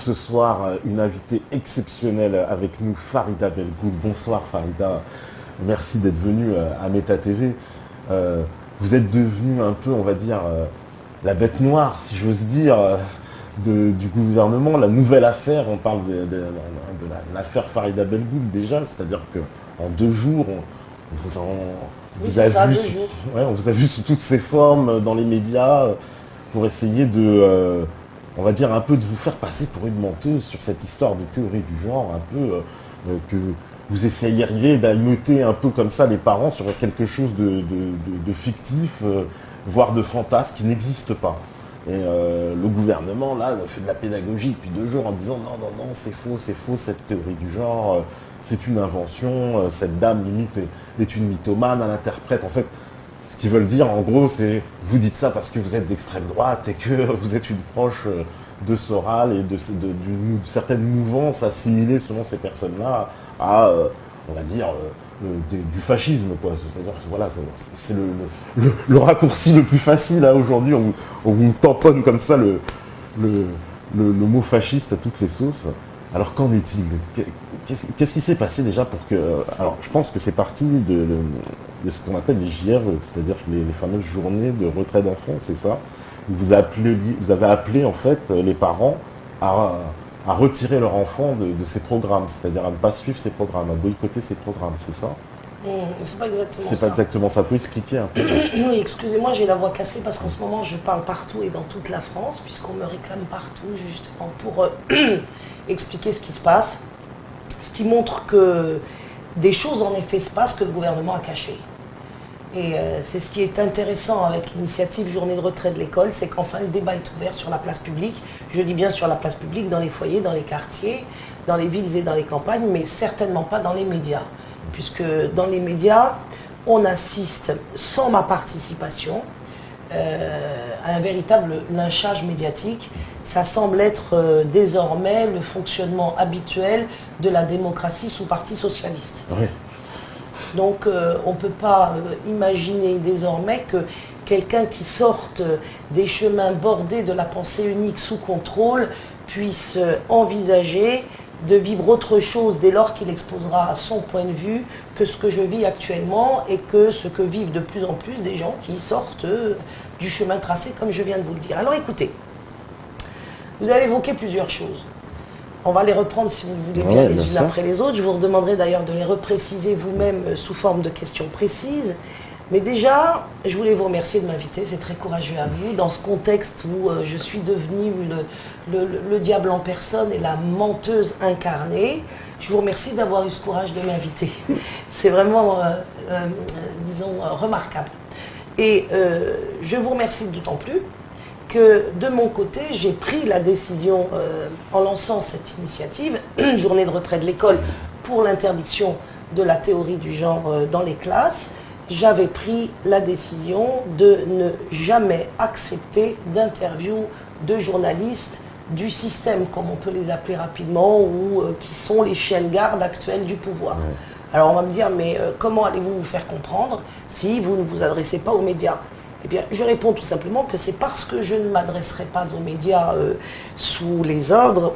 ce soir une invitée exceptionnelle avec nous, Farida Belgoul. Bonsoir Farida, merci d'être venue à Meta TV. Vous êtes devenue un peu, on va dire, la bête noire, si j'ose dire, du gouvernement, la nouvelle affaire. On parle de l'affaire Farida Belgoul déjà, c'est-à-dire qu'en 2 jours, on vous a vu sous toutes ses formes dans les médias pour essayer de... on va dire un peu de vous faire passer pour une menteuse sur cette histoire de théorie du genre, un peu que vous essayeriez d'ameuter un peu comme ça les parents sur quelque chose de fictif, voire de fantasme qui n'existe pas. Et le gouvernement, là, fait de la pédagogie depuis 2 jours en disant non, c'est faux, cette théorie du genre, c'est une invention, cette dame limite est une mythomane, elle interprète. En fait, ce qu'ils veulent dire, en gros, c'est vous dites ça parce que vous êtes d'extrême droite et que vous êtes une proche de Soral et d'une certaine mouvance assimilée selon ces personnes-là à, on va dire, du fascisme, quoi. C'est-à-dire, voilà, c'est le raccourci le plus facile, là, aujourd'hui. On vous tamponne comme ça le mot fasciste à toutes les sauces. Alors, qu'en est-il? Qu'est-ce qui s'est passé déjà pour que... Alors, je pense que c'est parti de ce qu'on appelle les JRE, c'est-à-dire les fameuses journées de retrait d'enfants, c'est ça? Vous avez appelé, en fait, les parents à retirer leur enfant de ces programmes, c'est-à-dire à ne pas suivre ces programmes, à boycotter ces programmes, c'est ça? C'est pas exactement ça. C'est pas exactement ça. Peut expliquer un peu? Oui, excusez-moi, j'ai la voix cassée parce qu'en ce moment, je parle partout et dans toute la France, puisqu'on me réclame partout, justement, pour expliquer ce qui se passe. Ce qui montre que des choses, en effet, se passent que le gouvernement a cachées. Et c'est ce qui est intéressant avec l'initiative Journée de retrait de l'école, c'est qu'enfin le débat est ouvert sur la place publique. Je dis bien sur la place publique, dans les foyers, dans les quartiers, dans les villes et dans les campagnes, mais certainement pas dans les médias. Puisque dans les médias, on assiste, sans ma participation, à un véritable lynchage médiatique. Ça semble être désormais le fonctionnement habituel de la démocratie sous parti socialiste. Oui. Donc on ne peut pas imaginer désormais que quelqu'un qui sorte des chemins bordés de la pensée unique sous contrôle puisse envisager de vivre autre chose dès lors qu'il exposera à son point de vue que ce que je vis actuellement et que ce que vivent de plus en plus des gens qui sortent du chemin tracé comme je viens de vous le dire. Alors écoutez, vous avez évoqué plusieurs choses. On va les reprendre si vous le voulez bien les unes après les autres. Je vous demanderai d'ailleurs de les repréciser vous-même sous forme de questions précises. Mais déjà, je voulais vous remercier de m'inviter, c'est très courageux à vous, dans ce contexte où je suis devenue le diable en personne et la menteuse incarnée. Je vous remercie d'avoir eu ce courage de m'inviter. C'est vraiment, disons, remarquable. Et je vous remercie d'autant plus que de mon côté, j'ai pris la décision, en lançant cette initiative, Journée de retrait de l'école pour l'interdiction de la théorie du genre dans les classes, j'avais pris la décision de ne jamais accepter d'interview de journalistes du système, comme on peut les appeler rapidement, ou qui sont les chiens de garde actuels du pouvoir. Ouais. Alors on va me dire, mais comment allez-vous vous faire comprendre si vous ne vous adressez pas aux médias? Eh bien, je réponds tout simplement que c'est parce que je ne m'adresserai pas aux médias sous les ordres,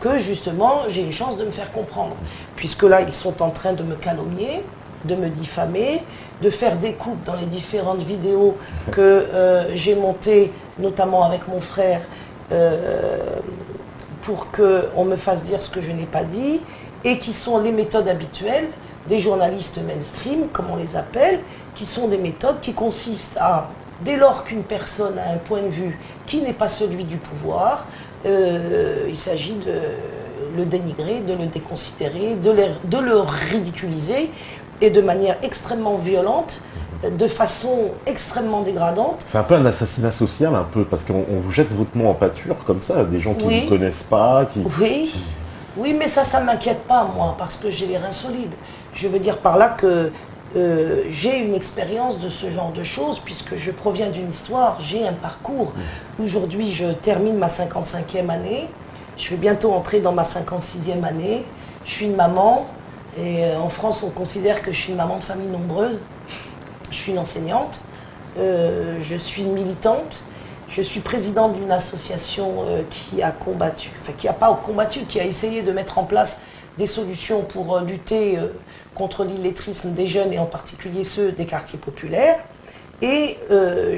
que justement j'ai une chance de me faire comprendre. Puisque là, ils sont en train de me calomnier, de me diffamer, de faire des coupes dans les différentes vidéos que j'ai montées, notamment avec mon frère, pour qu'on me fasse dire ce que je n'ai pas dit, et qui sont les méthodes habituelles des journalistes mainstream, comme on les appelle, qui sont des méthodes qui consistent à, dès lors qu'une personne a un point de vue qui n'est pas celui du pouvoir, il s'agit de le dénigrer, de le déconsidérer, de le ridiculiser, et de manière extrêmement violente, de façon extrêmement dégradante. C'est un peu un assassinat social, un peu, parce qu'on vous jette votre nom en pâture, comme ça, des gens qui ne vous connaissent pas, Oui, mais ça ne m'inquiète pas, moi, parce que j'ai les reins solides. Je veux dire par là que j'ai une expérience de ce genre de choses, puisque je proviens d'une histoire, j'ai un parcours. Aujourd'hui, je termine ma 55e année, je vais bientôt entrer dans ma 56e année, je suis une maman, et en France, on considère que je suis une maman de famille nombreuse, je suis une enseignante, je suis une militante, Je suis présidente d'une association qui a combattu, enfin qui n'a pas combattu, qui a essayé de mettre en place des solutions pour lutter contre l'illettrisme des jeunes et en particulier ceux des quartiers populaires. Et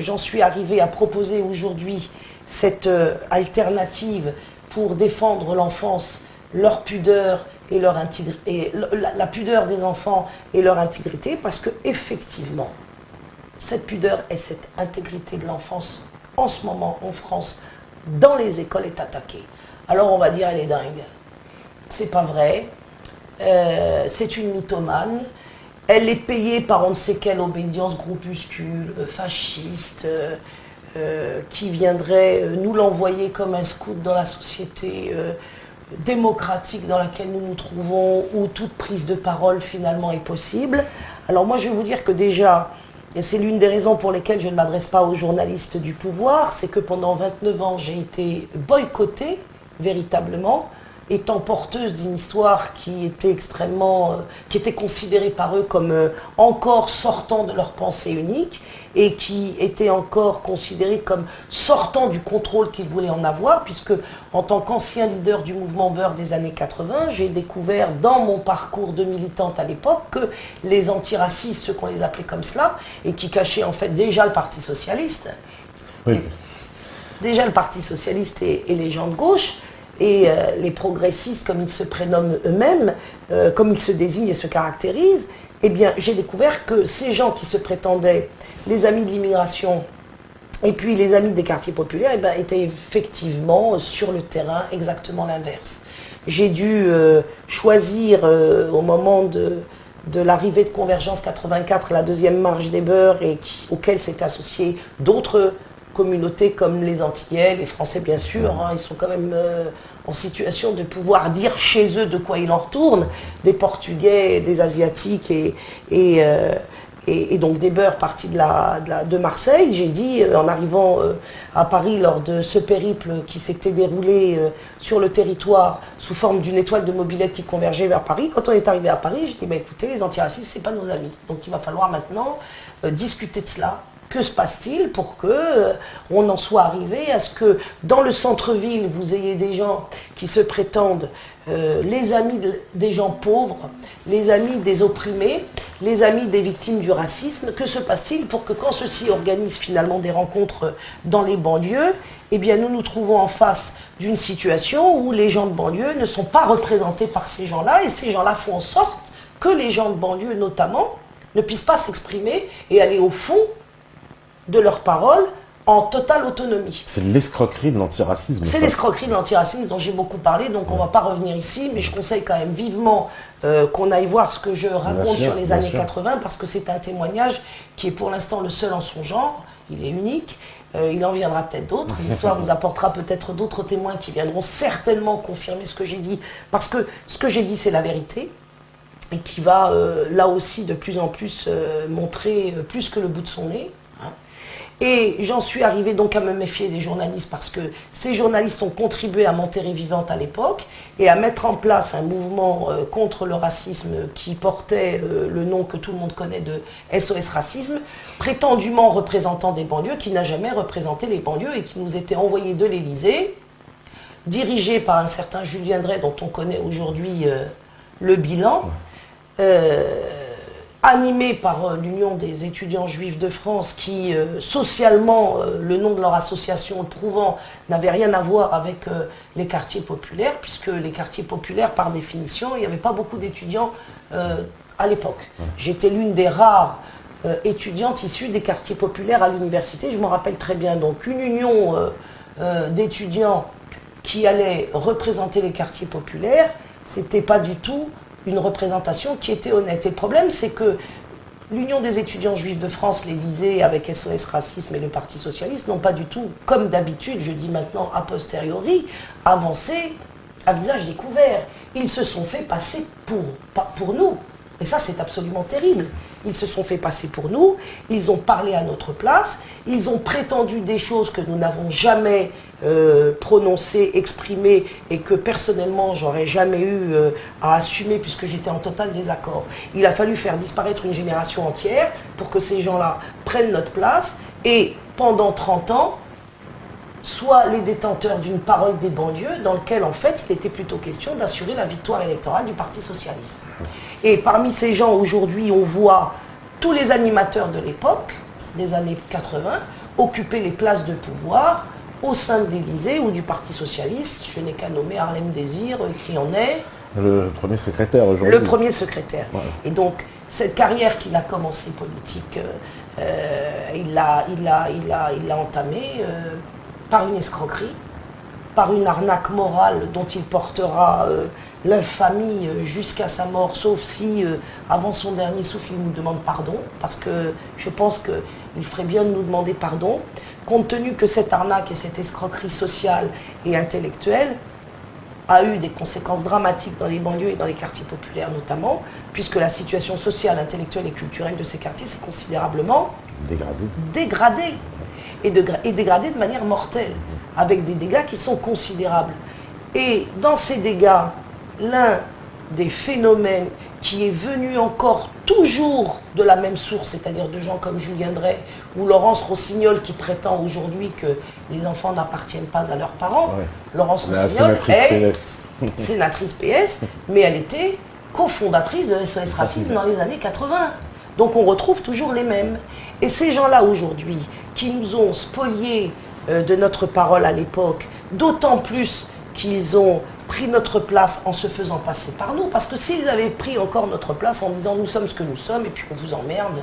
j'en suis arrivée à proposer aujourd'hui cette alternative pour défendre l'enfance, leur pudeur et la pudeur des enfants et leur intégrité, parce que effectivement, cette pudeur et cette intégrité de l'enfance, en ce moment en France, dans les écoles, est attaquée. Alors on va dire elle est dingue. C'est pas vrai. C'est une mythomane. Elle est payée par on ne sait quelle obédience groupuscule, fasciste, qui viendrait nous l'envoyer comme un scout dans la société démocratique dans laquelle nous nous trouvons, où toute prise de parole finalement est possible. Alors moi je vais vous dire que déjà, et c'est l'une des raisons pour lesquelles je ne m'adresse pas aux journalistes du pouvoir, c'est que pendant 29 ans j'ai été boycottée véritablement, étant porteuse d'une histoire qui était qui était considérée par eux comme encore sortant de leur pensée unique et qui était encore considérée comme sortant du contrôle qu'ils voulaient en avoir, puisque en tant qu'ancien leader du mouvement Beurre des années 80, j'ai découvert dans mon parcours de militante à l'époque que les antiracistes, ceux qu'on les appelait comme cela, et qui cachaient en fait déjà le Parti Socialiste, Oui. déjà le Parti Socialiste et les gens de gauche, et les progressistes, comme ils se prénomment eux-mêmes, comme ils se désignent et se caractérisent, eh bien, j'ai découvert que ces gens qui se prétendaient les amis de l'immigration et puis les amis des quartiers populaires, eh bien, étaient effectivement sur le terrain exactement l'inverse. J'ai dû choisir au moment de l'arrivée de Convergence 84, la deuxième marche des Beurs, auquel s'étaient associés d'autres communautés comme les Antillais, les Français bien sûr, hein, ils sont quand même en situation de pouvoir dire chez eux de quoi il en retourne, des Portugais, des Asiatiques et donc des Beurs partis de Marseille. J'ai dit, en arrivant à Paris lors de ce périple qui s'était déroulé sur le territoire sous forme d'une étoile de mobilette qui convergeait vers Paris, quand on est arrivé à Paris, j'ai dit, bah, écoutez, les antiracistes, c'est pas nos amis. Donc il va falloir maintenant discuter de cela. Que se passe-t-il pour que on en soit arrivé à ce que dans le centre-ville, vous ayez des gens qui se prétendent les amis des gens pauvres, les amis des opprimés, les amis des victimes du racisme. Que se passe-t-il pour que quand ceux-ci organisent finalement des rencontres dans les banlieues, eh bien nous nous trouvons en face d'une situation où les gens de banlieue ne sont pas représentés par ces gens-là, et ces gens-là font en sorte que les gens de banlieue notamment ne puissent pas s'exprimer et aller au fond de leurs paroles en totale autonomie. C'est l'escroquerie de l'antiracisme. C'est l'escroquerie de l'antiracisme dont j'ai beaucoup parlé, donc on ne va pas revenir ici, mais je conseille quand même vivement qu'on aille voir ce que je raconte sur les années 80, parce que c'est un témoignage qui est pour l'instant le seul en son genre, il est unique, il en viendra peut-être d'autres, l'histoire nous apportera peut-être d'autres témoins qui viendront certainement confirmer ce que j'ai dit, parce que ce que j'ai dit c'est la vérité, et qui va là aussi de plus en plus montrer plus que le bout de son nez. Et j'en suis arrivée donc à me méfier des journalistes, parce que ces journalistes ont contribué à m'enterrer vivante à l'époque et à mettre en place un mouvement contre le racisme qui portait le nom que tout le monde connaît de SOS Racisme, prétendument représentant des banlieues, qui n'a jamais représenté les banlieues et qui nous était envoyé de l'Élysée, dirigé par un certain Julien Drey dont on connaît aujourd'hui le bilan, animé par l'Union des étudiants juifs de France qui, socialement, le nom de leur association le prouvant, n'avait rien à voir avec les quartiers populaires, puisque les quartiers populaires, par définition, il n'y avait pas beaucoup d'étudiants à l'époque. J'étais l'une des rares étudiantes issues des quartiers populaires à l'université, je m'en rappelle très bien. Donc une union d'étudiants qui allait représenter les quartiers populaires, c'était pas du tout une représentation qui était honnête. Et le problème, c'est que l'Union des étudiants juifs de France, l'Élysée, avec SOS Racisme et le Parti Socialiste, n'ont pas du tout, comme d'habitude, je dis maintenant a posteriori, avancé à visage découvert. Ils se sont fait passer pour nous. Et ça, c'est absolument terrible. Ils se sont fait passer pour nous, ils ont parlé à notre place, ils ont prétendu des choses que nous n'avons jamais prononcées, exprimées, et que personnellement j'aurais jamais eu à assumer puisque j'étais en total désaccord. Il a fallu faire disparaître une génération entière pour que ces gens-là prennent notre place, et pendant 30 ans, soit les détenteurs d'une parole des banlieues dans lequel en fait il était plutôt question d'assurer la victoire électorale du Parti socialiste. Et parmi ces gens aujourd'hui on voit tous les animateurs de l'époque, des années 80, occuper les places de pouvoir au sein de l'Élysée ou du Parti socialiste. Je n'ai qu'à nommer Harlem Désir qui en est le premier secrétaire aujourd'hui. Le premier secrétaire. Ouais. Et donc cette carrière qu'il a commencée politique, il l'a entamée par une escroquerie, par une arnaque morale dont il portera l'infamie jusqu'à sa mort, sauf si, avant son dernier souffle, il nous demande pardon, parce que je pense qu'il ferait bien de nous demander pardon, compte tenu que cette arnaque et cette escroquerie sociale et intellectuelle a eu des conséquences dramatiques dans les banlieues et dans les quartiers populaires notamment, puisque la situation sociale, intellectuelle et culturelle de ces quartiers s'est considérablement dégradée. Et dégradée de manière mortelle, avec des dégâts qui sont considérables. Et dans ces dégâts, l'un des phénomènes qui est venu encore toujours de la même source, c'est-à-dire de gens comme Julien Drey ou Laurence Rossignol qui prétend aujourd'hui que les enfants n'appartiennent pas à leurs parents. Ouais. Laurence Rossignol est sénatrice PS, mais elle était cofondatrice de SOS Racisme dans les années 80. Donc on retrouve toujours les mêmes. Et ces gens-là aujourd'hui, qui nous ont spoliés de notre parole à l'époque, d'autant plus qu'ils ont pris notre place en se faisant passer par nous, parce que s'ils avaient pris encore notre place en disant nous sommes ce que nous sommes et puis on vous emmerde,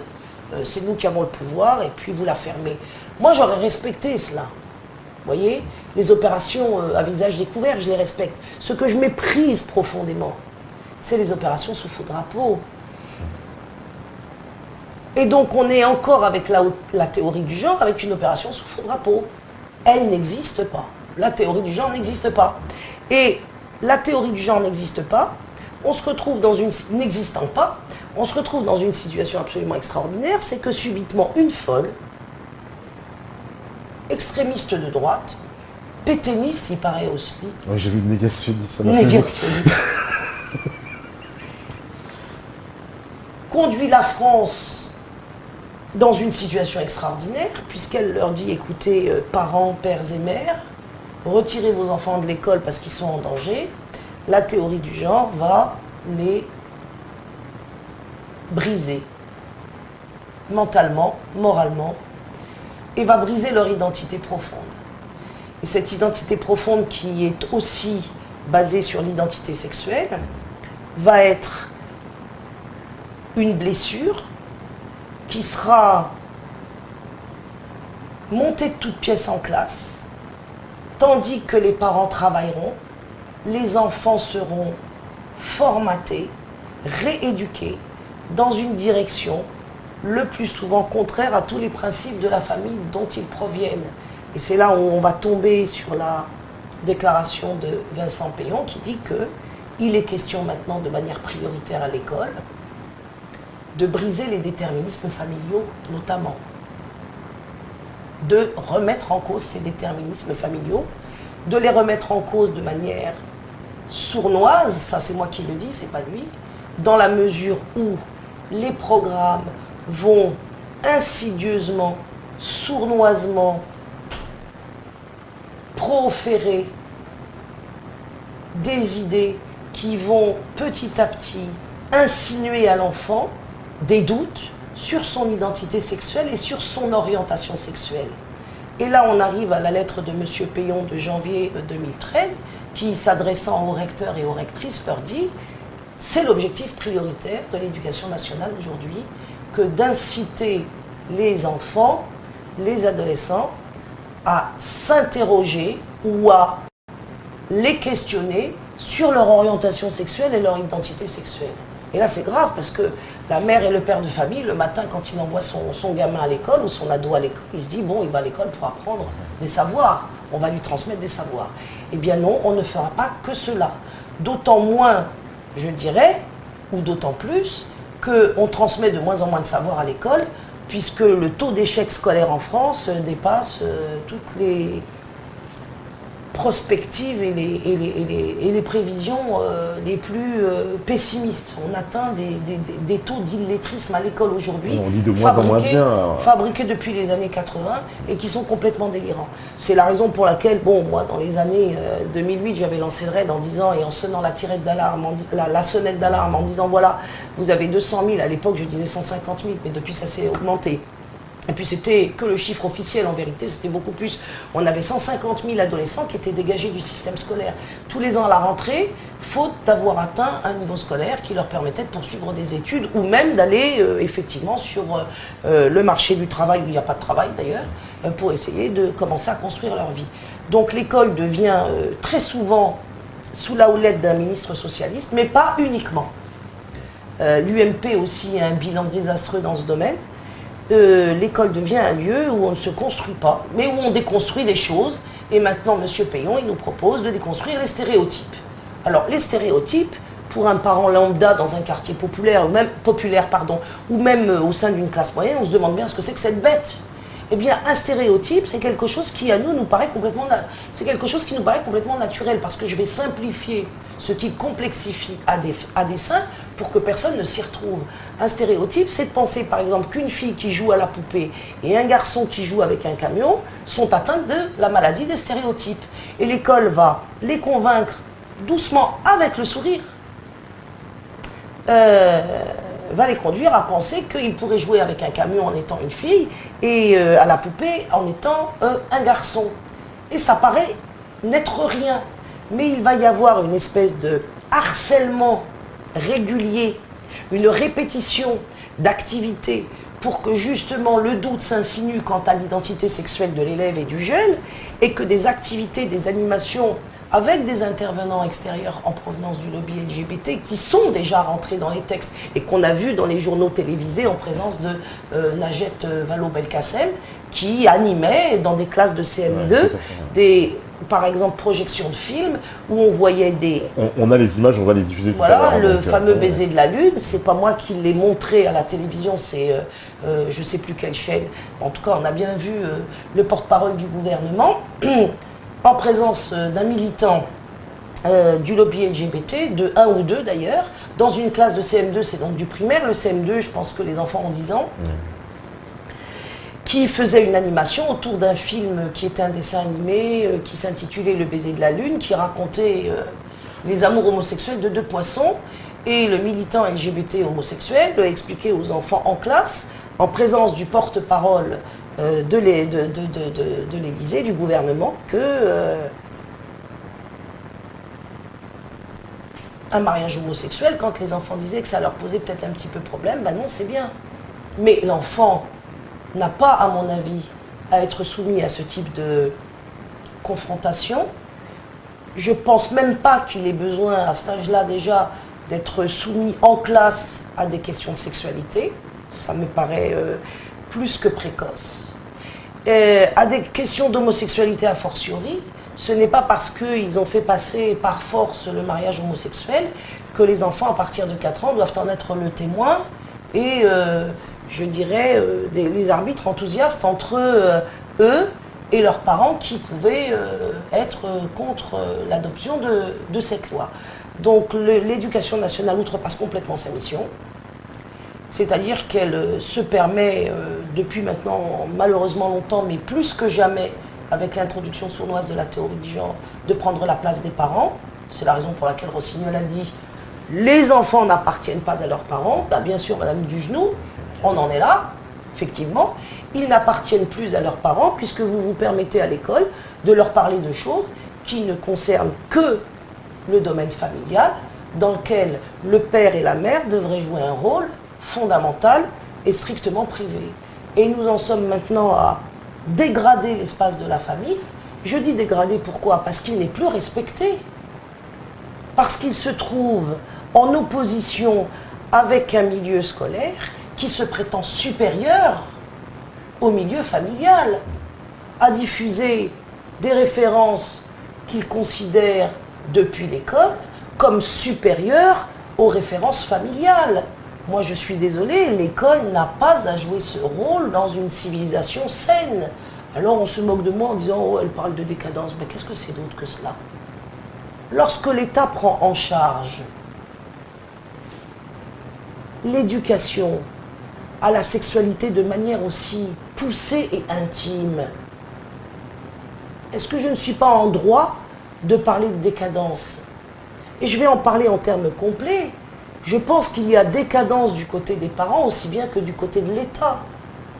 c'est nous qui avons le pouvoir et puis vous la fermez. Moi j'aurais respecté cela. Vous voyez, les opérations à visage découvert, je les respecte. Ce que je méprise profondément, c'est les opérations sous faux drapeau. Et donc on est encore avec la théorie du genre, avec une opération sous faux drapeau. Elle n'existe pas. La théorie du genre n'existe pas. Et la théorie du genre n'existe pas, on se retrouve dans une... n'existant pas, on se retrouve dans une situation absolument extraordinaire, c'est que subitement une folle, extrémiste de droite, pétainiste il paraît aussi. Ouais, j'ai vu le négationniste, ça m'a négationniste. Conduit la France dans une situation extraordinaire, puisqu'elle leur dit, écoutez, parents, pères et mères, retirez vos enfants de l'école parce qu'ils sont en danger, la théorie du genre va les briser mentalement, moralement, et va briser leur identité profonde. Et cette identité profonde qui est aussi basée sur l'identité sexuelle va être une blessure qui sera montée de toutes pièces en classe, tandis que les parents travailleront, les enfants seront formatés, rééduqués dans une direction le plus souvent contraire à tous les principes de la famille dont ils proviennent. Et c'est là où on va tomber sur la déclaration de Vincent Peillon qui dit qu'il est question maintenant de manière prioritaire à l'école de briser les déterminismes familiaux notamment, de remettre en cause ces déterminismes familiaux, de les remettre en cause de manière sournoise, ça c'est moi qui le dis, c'est pas lui, dans la mesure où les programmes vont insidieusement, sournoisement proférer des idées qui vont petit à petit insinuer à l'enfant des doutes sur son identité sexuelle et sur son orientation sexuelle. Et là, on arrive à la lettre de M. Peillon de janvier 2013, qui, s'adressant aux recteurs et aux rectrices, leur dit « C'est l'objectif prioritaire de l'éducation nationale aujourd'hui, que d'inciter les enfants, les adolescents, à s'interroger ou à les questionner sur leur orientation sexuelle et leur identité sexuelle. » Et là, c'est grave parce que la mère et le père de famille, le matin, quand il envoie son gamin à l'école ou son ado à l'école, il se dit, bon, il va à l'école pour apprendre des savoirs. On va lui transmettre des savoirs. Eh bien non, on ne fera pas que cela. D'autant moins, je dirais, ou d'autant plus, qu'on transmet de moins en moins de savoirs à l'école, puisque le taux d'échec scolaire en France dépasse toutes les prospectives et les prévisions les plus pessimistes. On atteint des taux d'illettrisme à l'école aujourd'hui, on lit de moins en moins bien. Fabriqués depuis les années 80 et qui sont complètement délirants. C'est la raison pour laquelle, bon, moi, dans les années 2008, j'avais lancé le RAID en disant, et en sonnant la tirette d'alarme, la sonnette d'alarme, en disant, voilà, vous avez 200 000, à l'époque je disais 150 000, mais depuis ça s'est augmenté. Et puis c'était que le chiffre officiel, en vérité, c'était beaucoup plus. On avait 150 000 adolescents qui étaient dégagés du système scolaire. Tous les ans à la rentrée, faute d'avoir atteint un niveau scolaire qui leur permettait de poursuivre des études ou même d'aller effectivement sur le marché du travail, où il n'y a pas de travail d'ailleurs, pour essayer de commencer à construire leur vie. Donc l'école devient très souvent sous la houlette d'un ministre socialiste, mais pas uniquement. L'UMP aussi a un bilan désastreux dans ce domaine. L'école devient un lieu où on ne se construit pas, mais où on déconstruit des choses. Et maintenant, M. Payon, il nous propose de déconstruire les stéréotypes. Alors, les stéréotypes, pour un parent lambda dans un quartier populaire, ou même au sein d'une classe moyenne, on se demande bien ce que c'est que cette bête. Eh bien, un stéréotype, c'est quelque chose qui, à nous paraît complètement, naturel, parce que je vais simplifier ce qui complexifie à dessein pour que personne ne s'y retrouve. Un stéréotype, c'est de penser, par exemple, qu'une fille qui joue à la poupée et un garçon qui joue avec un camion sont atteints de la maladie des stéréotypes. Et l'école va les convaincre doucement, avec le sourire, va les conduire à penser qu'ils pourraient jouer avec un camion en étant une fille et à la poupée en étant un garçon. Et ça paraît n'être rien. Mais il va y avoir une espèce de harcèlement régulier, une répétition d'activités pour que justement le doute s'insinue quant à l'identité sexuelle de l'élève et du jeune, et que des activités, des animations avec des intervenants extérieurs en provenance du lobby LGBT qui sont déjà rentrés dans les textes et qu'on a vu dans les journaux télévisés en présence de Najat Vallaud-Belkacem, qui animait dans des classes de CM2 des, par exemple, projections de films où on voyait des... On a les images, on va les diffuser tout à l'heure. Voilà, le fameux baiser de la Lune, c'est pas moi qui l'ai montré à la télévision, c'est je sais plus quelle chaîne. En tout cas, on a bien vu le porte-parole du gouvernement en présence d'un militant du lobby LGBT, de 1 ou 2 d'ailleurs, dans une classe de CM2, c'est donc du primaire, le CM2, je pense que les enfants ont 10 ans, qui faisait une animation autour d'un film qui était un dessin animé, qui s'intitulait Le baiser de la Lune, qui racontait les amours homosexuels de 2 poissons, et le militant LGBT homosexuel expliquait aux enfants en classe, en présence du porte-parole de l'Élysée, du gouvernement, que un mariage homosexuel, quand les enfants disaient que ça leur posait peut-être un petit peu problème, ben non, c'est bien. Mais l'enfant n'a pas, à mon avis, à être soumis à ce type de confrontation. Je ne pense même pas qu'il ait besoin, à cet âge-là déjà, d'être soumis en classe à des questions de sexualité. Ça me paraît plus que précoce. À des questions d'homosexualité a fortiori, ce n'est pas parce qu'ils ont fait passer par force le mariage homosexuel que les enfants à partir de 4 ans doivent en être le témoin et, je dirais, les arbitres enthousiastes entre eux et leurs parents qui pouvaient être contre l'adoption de cette loi. Donc l'éducation nationale outrepasse complètement sa mission. C'est-à-dire qu'elle se permet, depuis maintenant malheureusement longtemps, mais plus que jamais, avec l'introduction sournoise de la théorie du genre, de prendre la place des parents. C'est la raison pour laquelle Rossignol a dit « les enfants n'appartiennent pas à leurs parents ». Bah, bien sûr, Madame Dujnou, on en est là, effectivement. Ils n'appartiennent plus à leurs parents puisque vous vous permettez à l'école de leur parler de choses qui ne concernent que le domaine familial, dans lequel le père et la mère devraient jouer un rôle fondamental et strictement privé. Et nous en sommes maintenant à dégrader l'espace de la famille. Je dis dégrader pourquoi? Parce qu'il n'est plus respecté. Parce qu'il se trouve en opposition avec un milieu scolaire qui se prétend supérieur au milieu familial, à diffuser des références qu'il considère depuis l'école comme supérieures aux références familiales. Moi, je suis désolée, l'école n'a pas à jouer ce rôle dans une civilisation saine. Alors on se moque de moi en disant « Oh, elle parle de décadence ». Mais qu'est-ce que c'est d'autre que cela? Lorsque l'État prend en charge l'éducation à la sexualité de manière aussi poussée et intime, est-ce que je ne suis pas en droit de parler de décadence? Et je vais en parler en termes complets. Je pense qu'il y a décadence du côté des parents aussi bien que du côté de l'État.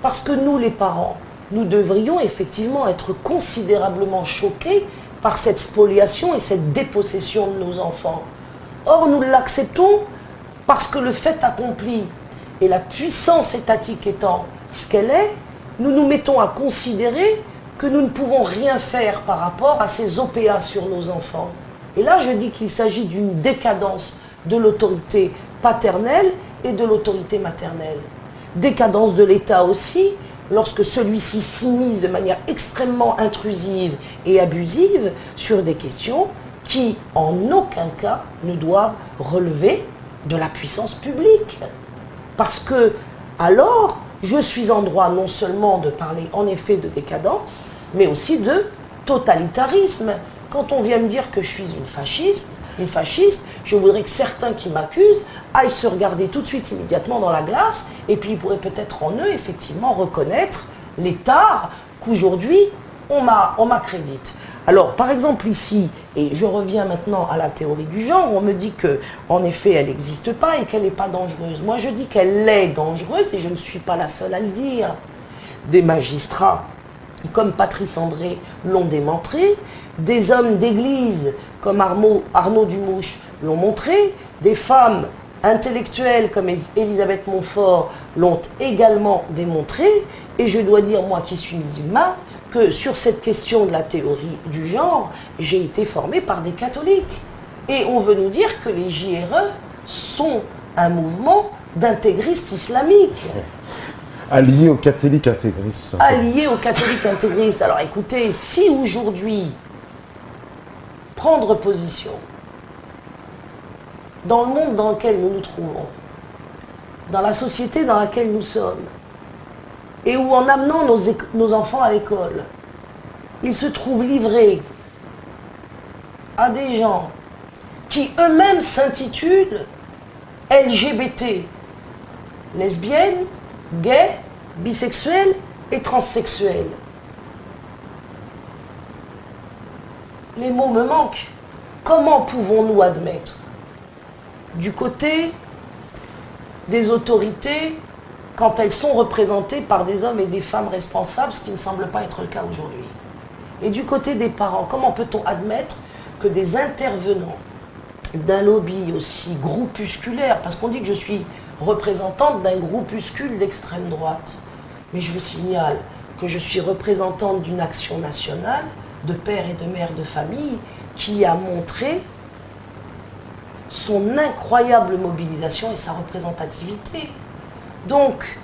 Parce que nous, les parents, nous devrions effectivement être considérablement choqués par cette spoliation et cette dépossession de nos enfants. Or, nous l'acceptons parce que le fait accompli et la puissance étatique étant ce qu'elle est, nous nous mettons à considérer que nous ne pouvons rien faire par rapport à ces OPA sur nos enfants. Et là, je dis qu'il s'agit d'une décadence de l'autorité paternelle et de l'autorité maternelle. Décadence de l'État aussi, lorsque celui-ci s'immisce de manière extrêmement intrusive et abusive sur des questions qui, en aucun cas, ne doivent relever de la puissance publique. Parce que, alors, je suis en droit non seulement de parler en effet de décadence, mais aussi de totalitarisme. Quand on vient me dire que je suis une fasciste, je voudrais que certains qui m'accusent aillent se regarder tout de suite immédiatement dans la glace, et puis ils pourraient peut-être en eux effectivement reconnaître les tares qu'aujourd'hui on m'accrédite. Alors par exemple ici, et je reviens maintenant à la théorie du genre, on me dit que en effet elle n'existe pas et qu'elle n'est pas dangereuse. Moi je dis qu'elle est dangereuse et je ne suis pas la seule à le dire. Des magistrats comme Patrice André l'ont démontré, des hommes d'église comme Arnaud Dumouche l'ont montré, des femmes intellectuelles comme Elisabeth Montfort l'ont également démontré, et je dois dire, moi qui suis musulmane, que sur cette question de la théorie du genre, j'ai été formée par des catholiques. Et on veut nous dire que les JRE sont un mouvement d'intégristes islamiques. Alliés aux catholiques intégristes. Alliés aux catholiques intégristes. Alors écoutez, si aujourd'hui, prendre position dans le monde dans lequel nous nous trouvons, dans la société dans laquelle nous sommes, et où en amenant nos enfants à l'école, ils se trouvent livrés à des gens qui eux-mêmes s'intitulent LGBT, lesbiennes, gays, bisexuels et transsexuels. Les mots me manquent. Comment pouvons-nous admettre, du côté des autorités, quand elles sont représentées par des hommes et des femmes responsables, ce qui ne semble pas être le cas aujourd'hui, et du côté des parents, comment peut-on admettre que des intervenants d'un lobby aussi groupusculaire, parce qu'on dit que je suis représentante d'un groupuscule d'extrême droite, mais je vous signale que je suis représentante d'une action nationale de pères et de mères de famille qui a montré son incroyable mobilisation et sa représentativité. Donc,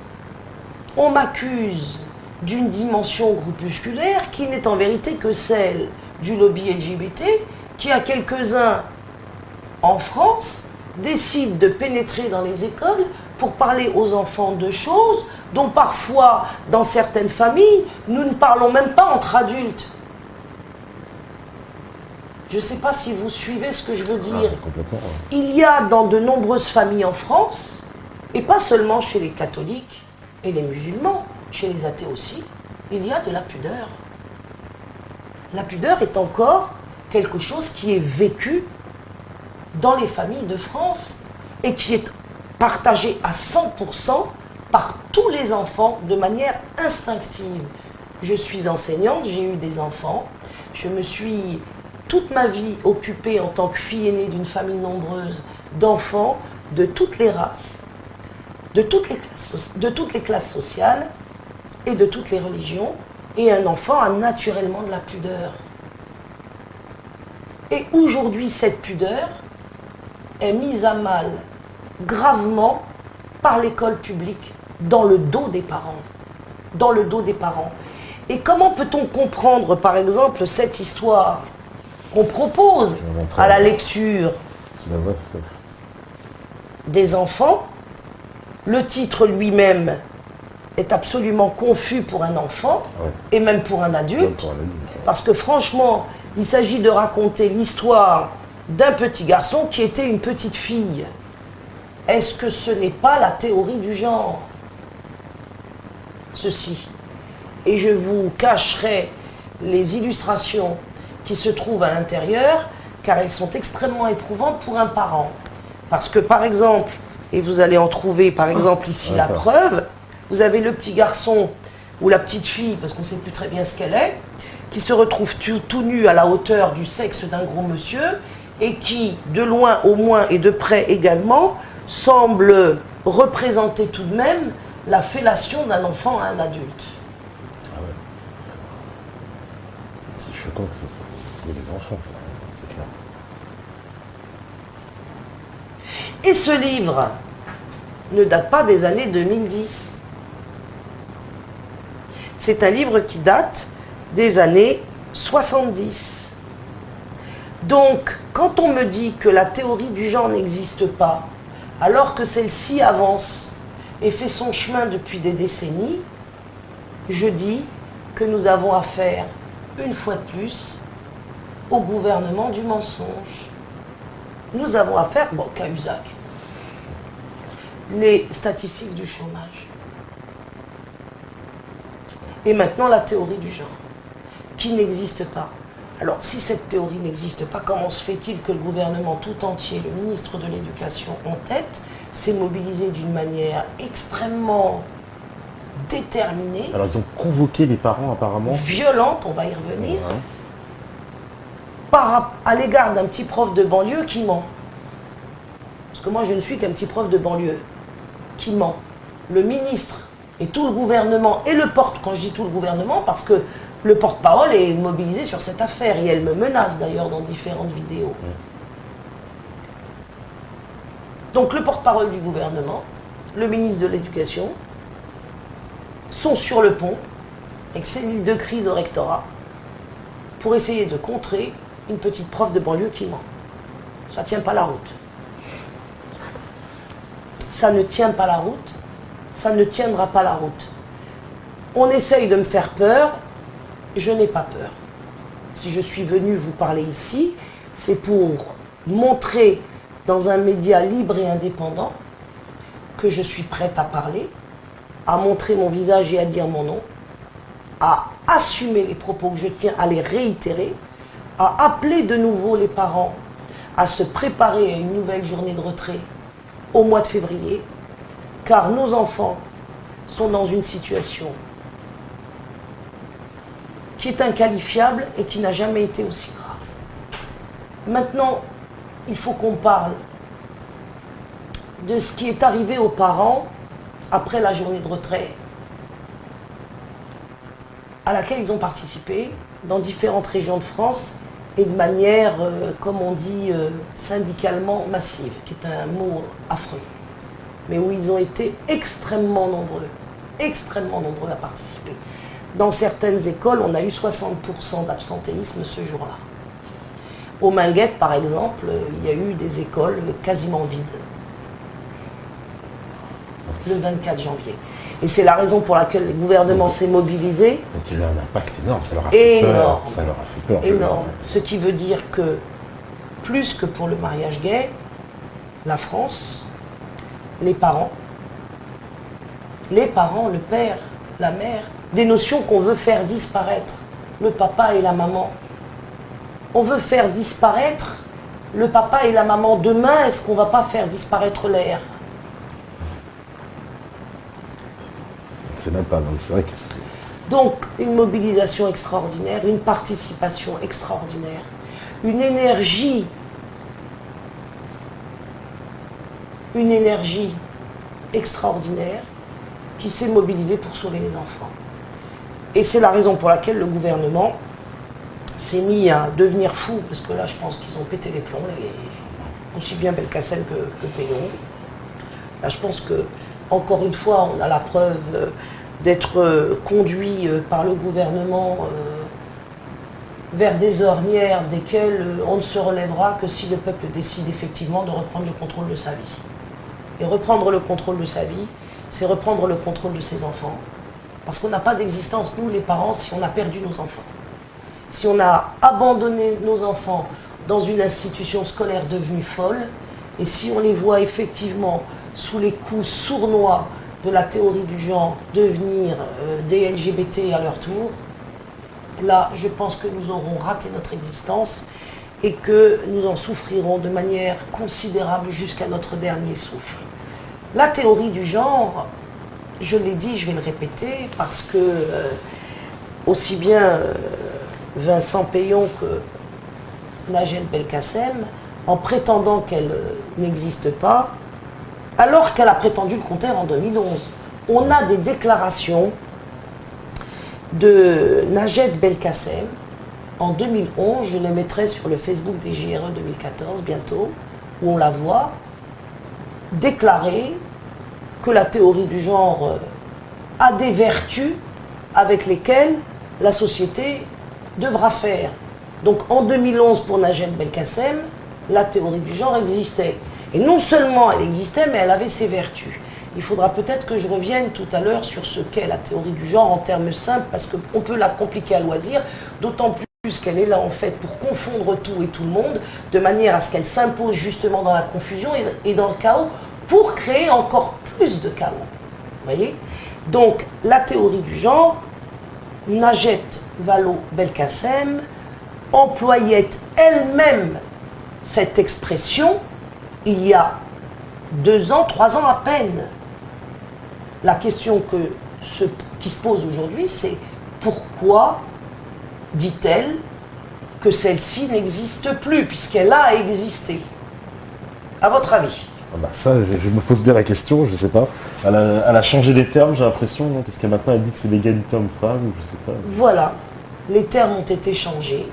on m'accuse d'une dimension groupusculaire qui n'est en vérité que celle du lobby LGBT, qui a quelques-uns en France décident de pénétrer dans les écoles pour parler aux enfants de choses dont parfois, dans certaines familles, nous ne parlons même pas entre adultes. Je ne sais pas si vous suivez ce que je veux dire. Il y a dans de nombreuses familles en France, et pas seulement chez les catholiques et les musulmans, chez les athées aussi, il y a de la pudeur. La pudeur est encore quelque chose qui est vécu dans les familles de France et qui est partagé à 100% par tous les enfants de manière instinctive. Je suis enseignante, j'ai eu des enfants, je me suis toute ma vie occupée en tant que fille aînée d'une famille nombreuse d'enfants de toutes les races, de toutes les classes sociales et de toutes les religions, et un enfant a naturellement de la pudeur. Et aujourd'hui, cette pudeur est mise à mal gravement par l'école publique, dans le dos des parents. Dans le dos des parents. Et comment peut-on comprendre, par exemple, cette histoire qu'on propose à la lecture des enfants? Le titre lui-même est absolument confus pour un enfant, Ouais. et même pour un adulte, Même pour un adulte. parce que franchement, il s'agit de raconter l'histoire d'un petit garçon qui était une petite fille. Est-ce que ce n'est pas la théorie du genre? Ceci. Et je vous cacherai les illustrations qui se trouvent à l'intérieur, car elles sont extrêmement éprouvantes pour un parent. Parce que par exemple, et vous allez en trouver par exemple ici la D'accord. preuve, vous avez le petit garçon ou la petite fille, parce qu'on ne sait plus très bien ce qu'elle est, qui se retrouve tout nu à la hauteur du sexe d'un gros monsieur, et qui, de loin au moins et de près également, semble représenter tout de même la fellation d'un enfant à un adulte. Ah ouais. C'est choquant que ça soit pour les enfants, ça, c'est clair. Et ce livre ne date pas des années 2010. C'est un livre qui date des années 70. Donc, quand on me dit que la théorie du genre n'existe pas, alors que celle-ci avance et fait son chemin depuis des décennies, je dis que nous avons affaire, une fois de plus, au gouvernement du mensonge. Nous avons affaire, bon, Cahuzac, les statistiques du chômage. Et maintenant, la théorie du genre, qui n'existe pas. Alors, si cette théorie n'existe pas, comment se fait-il que le gouvernement tout entier, le ministre de l'Éducation en tête, s'est mobilisé d'une manière extrêmement déterminée, Alors, ils ont convoqué les parents, apparemment. violente, on va y revenir, Ouais. à l'égard d'un petit prof de banlieue qui ment. Parce que moi, je ne suis qu'un petit prof de banlieue qui ment. Le ministre et tout le gouvernement, et le porte, quand je dis tout le gouvernement, parce que le porte-parole est mobilisé sur cette affaire, et elle me menace d'ailleurs dans différentes vidéos. Donc le porte-parole du gouvernement, le ministre de l'Éducation, sont sur le pont, avec cellule de crise au rectorat, pour essayer de contrer une petite prof de banlieue qui ment. Ça ne tient pas la route. Ça ne tient pas la route, ça ne tiendra pas la route. On essaye de me faire peur, je n'ai pas peur. Si je suis venu vous parler ici, c'est pour montrer dans un média libre et indépendant que je suis prête à parler, à montrer mon visage et à dire mon nom, à assumer les propos que je tiens, à les réitérer, à appeler de nouveau les parents à se préparer à une nouvelle journée de retrait au mois de février, car nos enfants sont dans une situation qui est inqualifiable et qui n'a jamais été aussi grave. Maintenant, il faut qu'on parle de ce qui est arrivé aux parents après la journée de retrait à laquelle ils ont participé dans différentes régions de France et de manière, comme on dit, syndicalement massive, qui est un mot affreux, mais où ils ont été extrêmement nombreux à participer. Dans certaines écoles, on a eu 60% d'absentéisme ce jour-là. Aux Minguettes, par exemple, il y a eu des écoles quasiment vides, le 24 janvier. Et c'est la raison pour laquelle le gouvernement s'est mobilisé. Donc il y a eu un impact énorme, ça leur a fait peur. Énorme. Ça leur a fait peur. Énorme. Ce qui veut dire que, plus que pour le mariage gay, la France, les parents, le père, la mère, des notions qu'on veut faire disparaître, le papa et la maman. On veut faire disparaître le papa et la maman. Demain, est-ce qu'on ne va pas faire disparaître l'air? C'est même pas, donc c'est vrai que c'est... Donc, une mobilisation extraordinaire, une participation extraordinaire, une énergie extraordinaire qui s'est mobilisée pour sauver les enfants. Et c'est la raison pour laquelle le gouvernement s'est mis à devenir fou, parce que là, je pense qu'ils ont pété les plombs, aussi bien Belkacem que Pénon. Là, je pense que, encore une fois, on a la preuve d'être conduit par le gouvernement vers des ornières desquelles on ne se relèvera que si le peuple décide effectivement de reprendre le contrôle de sa vie. Et reprendre le contrôle de sa vie, c'est reprendre le contrôle de ses enfants. Parce qu'on n'a pas d'existence, nous les parents, si on a perdu nos enfants. Si on a abandonné nos enfants dans une institution scolaire devenue folle, et si on les voit effectivement sous les coups sournois de la théorie du genre devenir des LGBT à leur tour, là je pense que nous aurons raté notre existence et que nous en souffrirons de manière considérable jusqu'à notre dernier souffle. La théorie du genre, je l'ai dit, je vais le répéter, parce que aussi bien Vincent Payon que Najat Belkacem, en prétendant qu'elle n'existe pas, alors qu'elle a prétendu le contraire en 2011. On a des déclarations de Najat Belkacem en 2011, je les mettrai sur le Facebook des JRE 2014 bientôt, où on la voit déclarer que la théorie du genre a des vertus avec lesquelles la société devra faire. Donc en 2011, pour Najat Belkacem, la théorie du genre existait. Et non seulement elle existait, mais elle avait ses vertus. Il faudra peut-être que je revienne tout à l'heure sur ce qu'est la théorie du genre en termes simples, parce qu'on peut la compliquer à loisir, d'autant plus qu'elle est là en fait pour confondre tout et tout le monde, de manière à ce qu'elle s'impose justement dans la confusion et dans le chaos, pour créer encore plus de chaos. Vous voyez? Donc la théorie du genre, Najat Vallaud-Belkacem employait elle-même cette expression il y a 2 ans, 3 ans à peine. La question qui se pose aujourd'hui, c'est pourquoi dit-elle que celle-ci n'existe plus, puisqu'elle a existé? À votre avis? Ça, je me pose bien la question, je sais pas. Elle a changé les termes, j'ai l'impression, non? Parce qu'elle maintenant elle dit que c'est l'égalité homme-femme, ou je sais pas. Voilà, les termes ont été changés,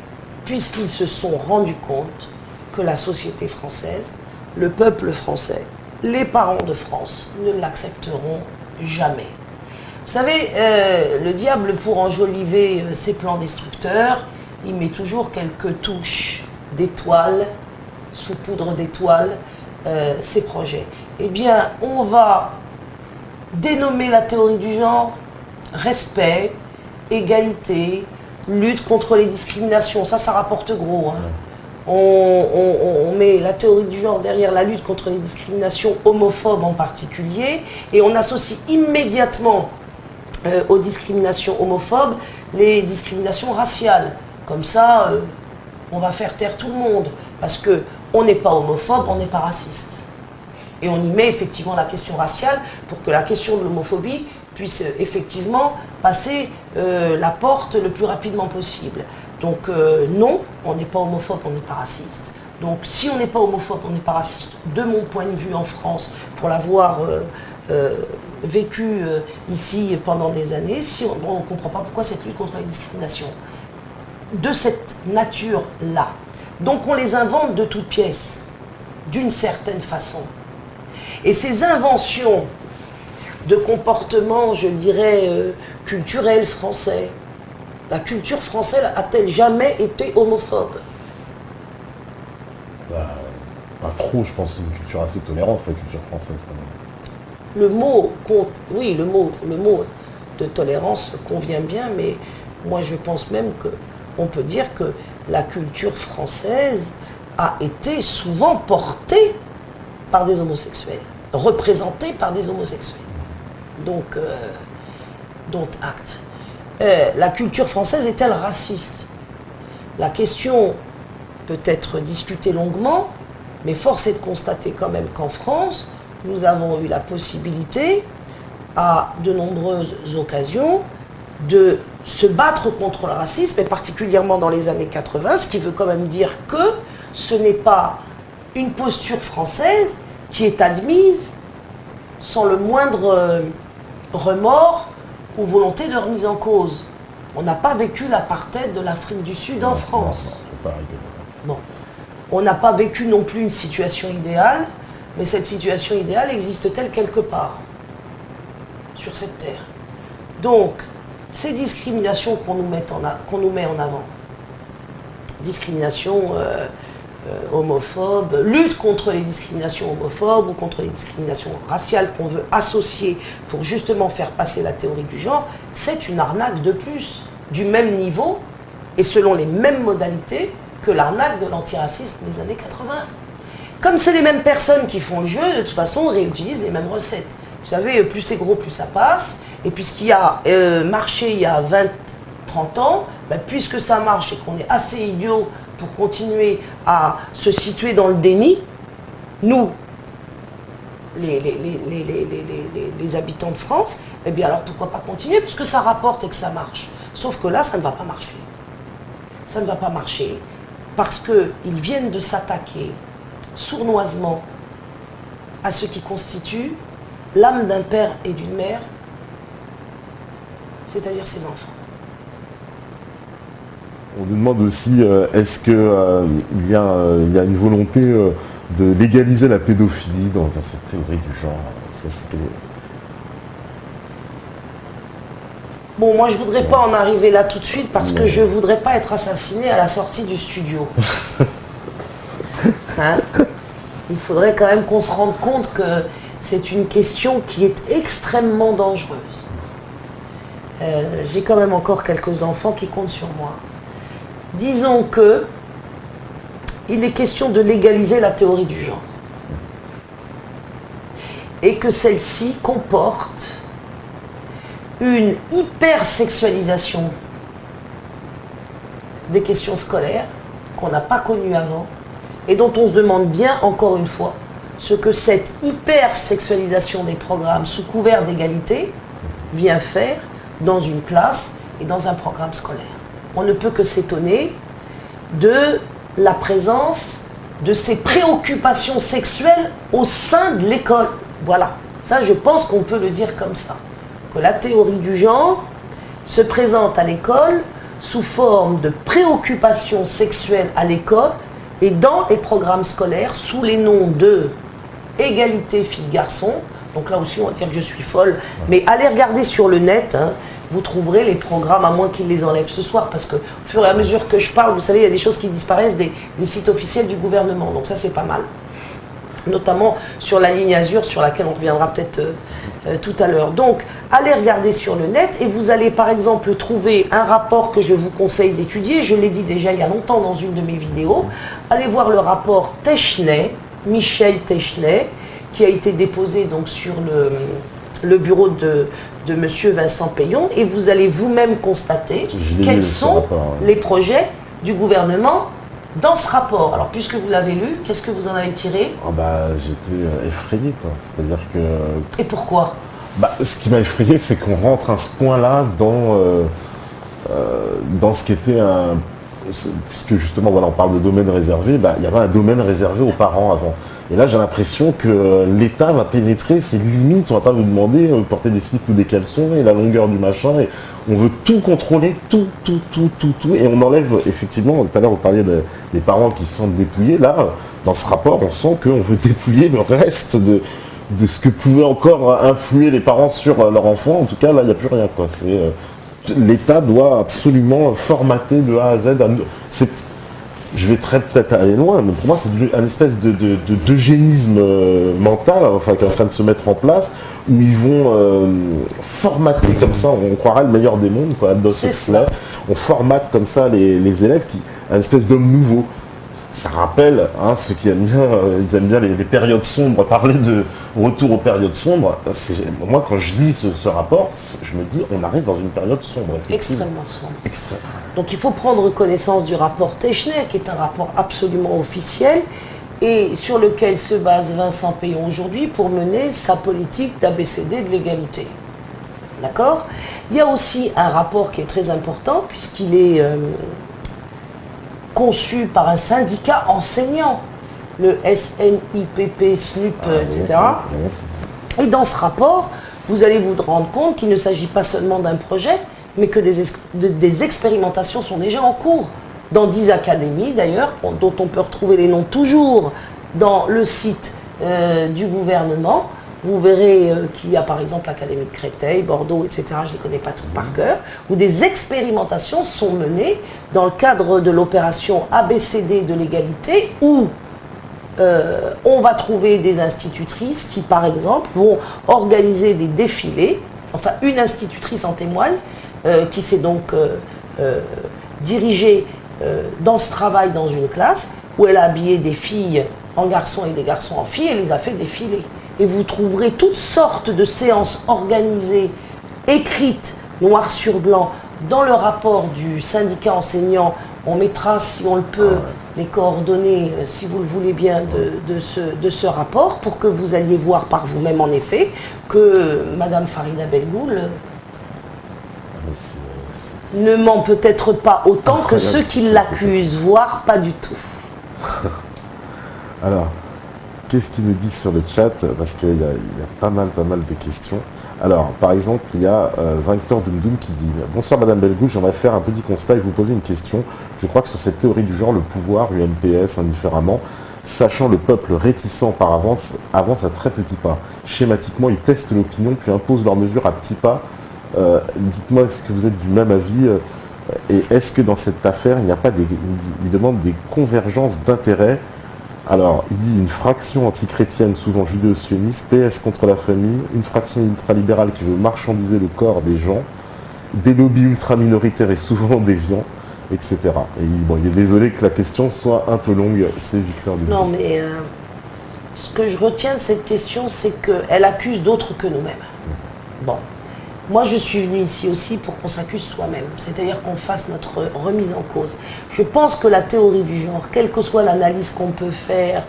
puisqu'ils se sont rendus compte que la société française, le peuple français, les parents de France ne l'accepteront jamais. Vous savez, le diable, pour enjoliver ses plans destructeurs, il met toujours quelques touches d'étoiles, saupoudre d'étoiles, ses projets. Eh bien, on va dénommer la théorie du genre respect, égalité, lutte contre les discriminations. Ça rapporte gros. Hein. On met la théorie du genre derrière la lutte contre les discriminations homophobes en particulier, et on associe immédiatement aux discriminations homophobes les discriminations raciales. Comme ça, on va faire taire tout le monde, parce qu'on n'est pas homophobe, on n'est pas raciste. Et on y met effectivement la question raciale pour que la question de l'homophobie puisse effectivement passer la porte le plus rapidement possible. Donc non, on n'est pas homophobe, on n'est pas raciste. Donc si on n'est pas homophobe, on n'est pas raciste, de mon point de vue en France, pour l'avoir vécu ici pendant des années, si on ne comprend pas pourquoi cette lutte contre les discriminations de cette nature-là. Donc on les invente de toutes pièces, d'une certaine façon. Et ces inventions de comportements, je dirais, culturels français, la culture française a-t-elle jamais été homophobe? Pas trop, je pense, c'est une culture assez tolérante, la culture française quand même. Le mot de tolérance convient bien, mais moi je pense même qu'on peut dire que la culture française a été souvent portée par des homosexuels, représentée par des homosexuels. Donc, dont acte. La culture française est-elle raciste? La question peut être discutée longuement, mais force est de constater quand même qu'en France, nous avons eu la possibilité, à de nombreuses occasions, de se battre contre le racisme, et particulièrement dans les années 80, ce qui veut quand même dire que ce n'est pas une posture française qui est admise sans le moindre remords ou volonté de remise en cause. On n'a pas vécu l'apartheid de l'Afrique du Sud en France. Non. On n'a pas vécu non plus une situation idéale, mais cette situation idéale existe-t-elle quelque part sur cette terre? Donc, ces discriminations qu'on nous met en avant, discrimination homophobes, lutte contre les discriminations homophobes ou contre les discriminations raciales qu'on veut associer pour justement faire passer la théorie du genre, c'est une arnaque de plus, du même niveau et selon les mêmes modalités que l'arnaque de l'antiracisme des années 80. Comme c'est les mêmes personnes qui font le jeu, de toute façon, on réutilise les mêmes recettes. Vous savez, plus c'est gros, plus ça passe. Et puis ce qui a marché il y a 20, 30 ans, ben, puisque ça marche et qu'on est assez idiot pour continuer à se situer dans le déni, nous, les habitants de France, eh bien alors pourquoi pas continuer, puisque ça rapporte et que ça marche. Sauf que là, ça ne va pas marcher. Ça ne va pas marcher parce qu'ils viennent de s'attaquer sournoisement à ce qui constitue l'âme d'un père et d'une mère, c'est-à-dire ses enfants. On nous demande aussi, est-ce qu'il y a une volonté de légaliser la pédophilie dans cette théorie du genre? Ça, bon, moi je voudrais pas en arriver là tout de suite parce que je voudrais pas être assassiné à la sortie du studio. Hein? Il faudrait quand même qu'on se rende compte que c'est une question qui est extrêmement dangereuse. J'ai quand même encore quelques enfants qui comptent sur moi. Disons que il est question de légaliser la théorie du genre. Et que celle-ci comporte une hypersexualisation des questions scolaires qu'on n'a pas connues avant et dont on se demande bien, encore une fois, ce que cette hypersexualisation des programmes sous couvert d'égalité vient faire dans une classe et dans un programme scolaire. On ne peut que s'étonner de la présence de ces préoccupations sexuelles au sein de l'école. Voilà, ça je pense qu'on peut le dire comme ça. Que la théorie du genre se présente à l'école sous forme de préoccupations sexuelles à l'école et dans les programmes scolaires sous les noms de égalité filles-garçons. Donc là aussi on va dire que je suis folle, mais allez regarder sur le net, hein, vous trouverez les programmes, à moins qu'ils les enlèvent ce soir, parce que au fur et à mesure que je parle, vous savez, il y a des choses qui disparaissent des sites officiels du gouvernement, donc ça c'est pas mal. Notamment sur la ligne Azur, sur laquelle on reviendra peut-être tout à l'heure. Donc, allez regarder sur le net et vous allez par exemple trouver un rapport que je vous conseille d'étudier, je l'ai dit déjà il y a longtemps dans une de mes vidéos. Allez voir le rapport Technay, Michel Technay, qui a été déposé donc sur le bureau de monsieur Vincent Payon, et vous allez vous-même constater quels sont les projets du gouvernement dans ce rapport. Alors, puisque vous l'avez lu, qu'est-ce que vous en avez tiré? J'étais effrayé, quoi. C'est-à-dire que... Et pourquoi? Ce qui m'a effrayé, c'est qu'on rentre à ce point-là dans ce qui était un... Puisque justement, voilà, on parle de domaine réservé, il y avait un domaine réservé aux parents avant. Et là, j'ai l'impression que l'État va pénétrer ses limites. On va pas vous demander de porter des slips ou des caleçons et la longueur du machin. Et on veut tout contrôler, tout. Et on enlève, effectivement, tout à l'heure, vous parliez des parents qui se sentent dépouillés. Là, dans ce rapport, on sent qu'on veut dépouiller le reste de ce que pouvaient encore influer les parents sur leur enfant. En tout cas, là, il n'y a plus rien, quoi. L'État doit absolument formater de A à Z. Je vais peut-être aller loin, mais pour moi, c'est une espèce d'eugénisme mental, enfin, qui est en train de se mettre en place, où ils vont formater comme ça, on croirait le meilleur des mondes, quoi, on formate comme ça les élèves, un espèce d'homme nouveau. Ça rappelle, ceux qui aiment bien, ils aiment bien les périodes sombres, parler de retour aux périodes sombres. Moi, quand je lis ce rapport, je me dis, on arrive dans une période sombre. Extrêmement sombre. Donc il faut prendre connaissance du rapport Technay, qui est un rapport absolument officiel, et sur lequel se base Vincent Payon aujourd'hui pour mener sa politique d'ABCD de l'égalité. D'accord? Il y a aussi un rapport qui est très important, puisqu'il est... conçu par un syndicat enseignant, le SNIPP, SNUP, etc. Et dans ce rapport, vous allez vous rendre compte qu'il ne s'agit pas seulement d'un projet, mais que des expérimentations sont déjà en cours. Dans 10 académies d'ailleurs, dont on peut retrouver les noms toujours dans le site du gouvernement, vous verrez qu'il y a par exemple l'Académie de Créteil, Bordeaux, etc., je ne les connais pas toutes par cœur, où des expérimentations sont menées dans le cadre de l'opération ABCD de l'égalité, où on va trouver des institutrices qui, par exemple, vont organiser des défilés. Enfin, une institutrice en témoigne, qui s'est donc dirigée dans ce travail dans une classe, où elle a habillé des filles en garçons et des garçons en filles, et les a fait défiler. Et vous trouverez toutes sortes de séances organisées, écrites, noir sur blanc, dans le rapport du syndicat enseignant. On mettra, si on le peut, les coordonnées, si vous le voulez bien, de ce rapport, pour que vous alliez voir par vous-même, en effet, que Madame Farida Belgoul ne ment peut-être pas autant que ceux qui l'accusent, voire pas du tout. Alors, qu'est-ce qu'ils nous disent sur le chat? Parce qu'il y a pas mal de questions. Alors, par exemple, il y a Victor Dundoum qui dit « Bonsoir Madame Belgoul, j'aimerais faire un petit constat et vous poser une question. Je crois que sur cette théorie du genre, le pouvoir, UMPS, indifféremment, sachant le peuple réticent par avance à très petits pas. Schématiquement, ils testent l'opinion, puis imposent leurs mesures à petits pas. Dites-moi, est-ce que vous êtes du même avis et est-ce que dans cette affaire, il n'y a pas il demande des convergences d'intérêts. Alors, il dit une fraction antichrétienne, souvent judéo-sioniste, PS contre la famille, une fraction ultralibérale qui veut marchandiser le corps des gens, des lobbies ultra-minoritaires et souvent déviants, etc. Et bon, il est désolé que la question soit un peu longue, c'est Victor Dundoum. Non, mais ce que je retiens de cette question, c'est qu'elle accuse d'autres que nous-mêmes. Bon. Moi, je suis venue ici aussi pour qu'on s'accuse soi-même, c'est-à-dire qu'on fasse notre remise en cause. Je pense que la théorie du genre, quelle que soit l'analyse qu'on peut faire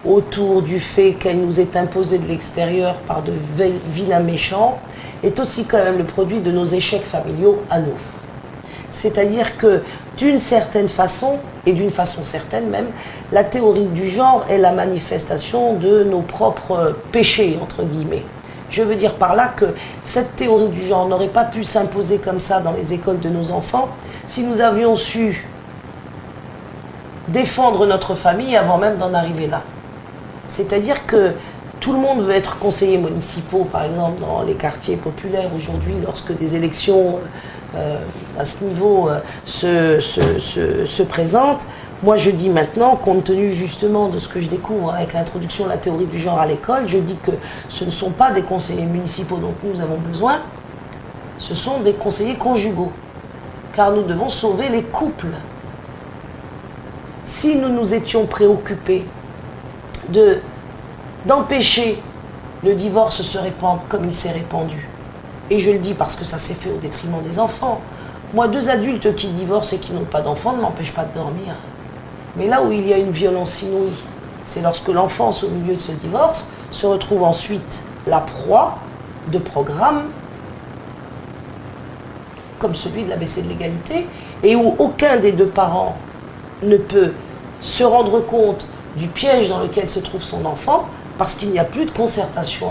autour du fait qu'elle nous est imposée de l'extérieur par de vilains méchants, est aussi quand même le produit de nos échecs familiaux à nous. C'est-à-dire que, d'une certaine façon, et d'une façon certaine même, la théorie du genre est la manifestation de nos propres péchés, entre guillemets. Je veux dire par là que cette théorie du genre n'aurait pas pu s'imposer comme ça dans les écoles de nos enfants si nous avions su défendre notre famille avant même d'en arriver là. C'est-à-dire que tout le monde veut être conseiller municipaux, par exemple, dans les quartiers populaires aujourd'hui, lorsque des élections à ce niveau se présentent. Moi, je dis maintenant, compte tenu justement de ce que je découvre avec l'introduction de la théorie du genre à l'école, je dis que ce ne sont pas des conseillers municipaux dont nous avons besoin, ce sont des conseillers conjugaux, car nous devons sauver les couples. Si nous nous étions préoccupés d'empêcher le divorce se répandre comme il s'est répandu, et je le dis parce que ça s'est fait au détriment des enfants, moi, 2 adultes qui divorcent et qui n'ont pas d'enfants ne m'empêchent pas de dormir. Mais là où il y a une violence inouïe, c'est lorsque l'enfance au milieu de ce divorce se retrouve ensuite la proie de programmes comme celui de l'ABC de l'égalité, et où aucun des 2 parents ne peut se rendre compte du piège dans lequel se trouve son enfant, parce qu'il n'y a plus de concertation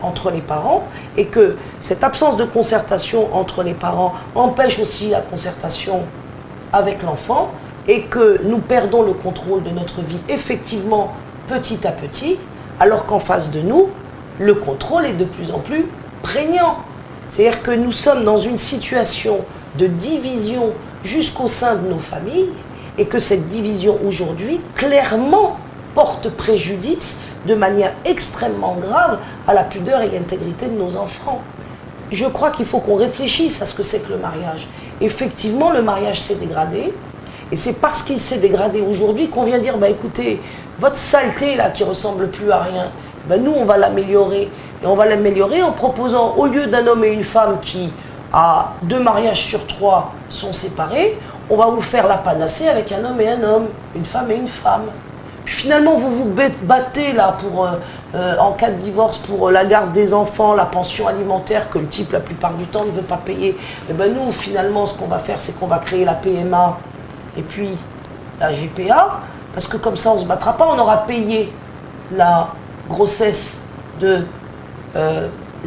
entre les parents, et que cette absence de concertation entre les parents empêche aussi la concertation avec l'enfant, et que nous perdons le contrôle de notre vie effectivement petit à petit, alors qu'en face de nous, le contrôle est de plus en plus prégnant. C'est-à-dire que nous sommes dans une situation de division jusqu'au sein de nos familles, et que cette division aujourd'hui, clairement, porte préjudice de manière extrêmement grave à la pudeur et l'intégrité de nos enfants. Je crois qu'il faut qu'on réfléchisse à ce que c'est que le mariage. Effectivement, le mariage s'est dégradé, et c'est parce qu'il s'est dégradé aujourd'hui qu'on vient dire, bah écoutez, votre saleté là qui ressemble plus à rien, bah nous on va l'améliorer. Et on va l'améliorer en proposant, au lieu d'un homme et une femme qui, à 2 mariages sur 3, sont séparés, on va vous faire la panacée avec un homme et un homme, une femme et une femme. Puis finalement, vous vous battez là pour, en cas de divorce pour la garde des enfants, la pension alimentaire que le type la plupart du temps ne veut pas payer. Et ben nous, finalement, ce qu'on va faire, c'est qu'on va créer la PMA et puis la GPA, parce que comme ça, on ne se battra pas, on aura payé la grossesse de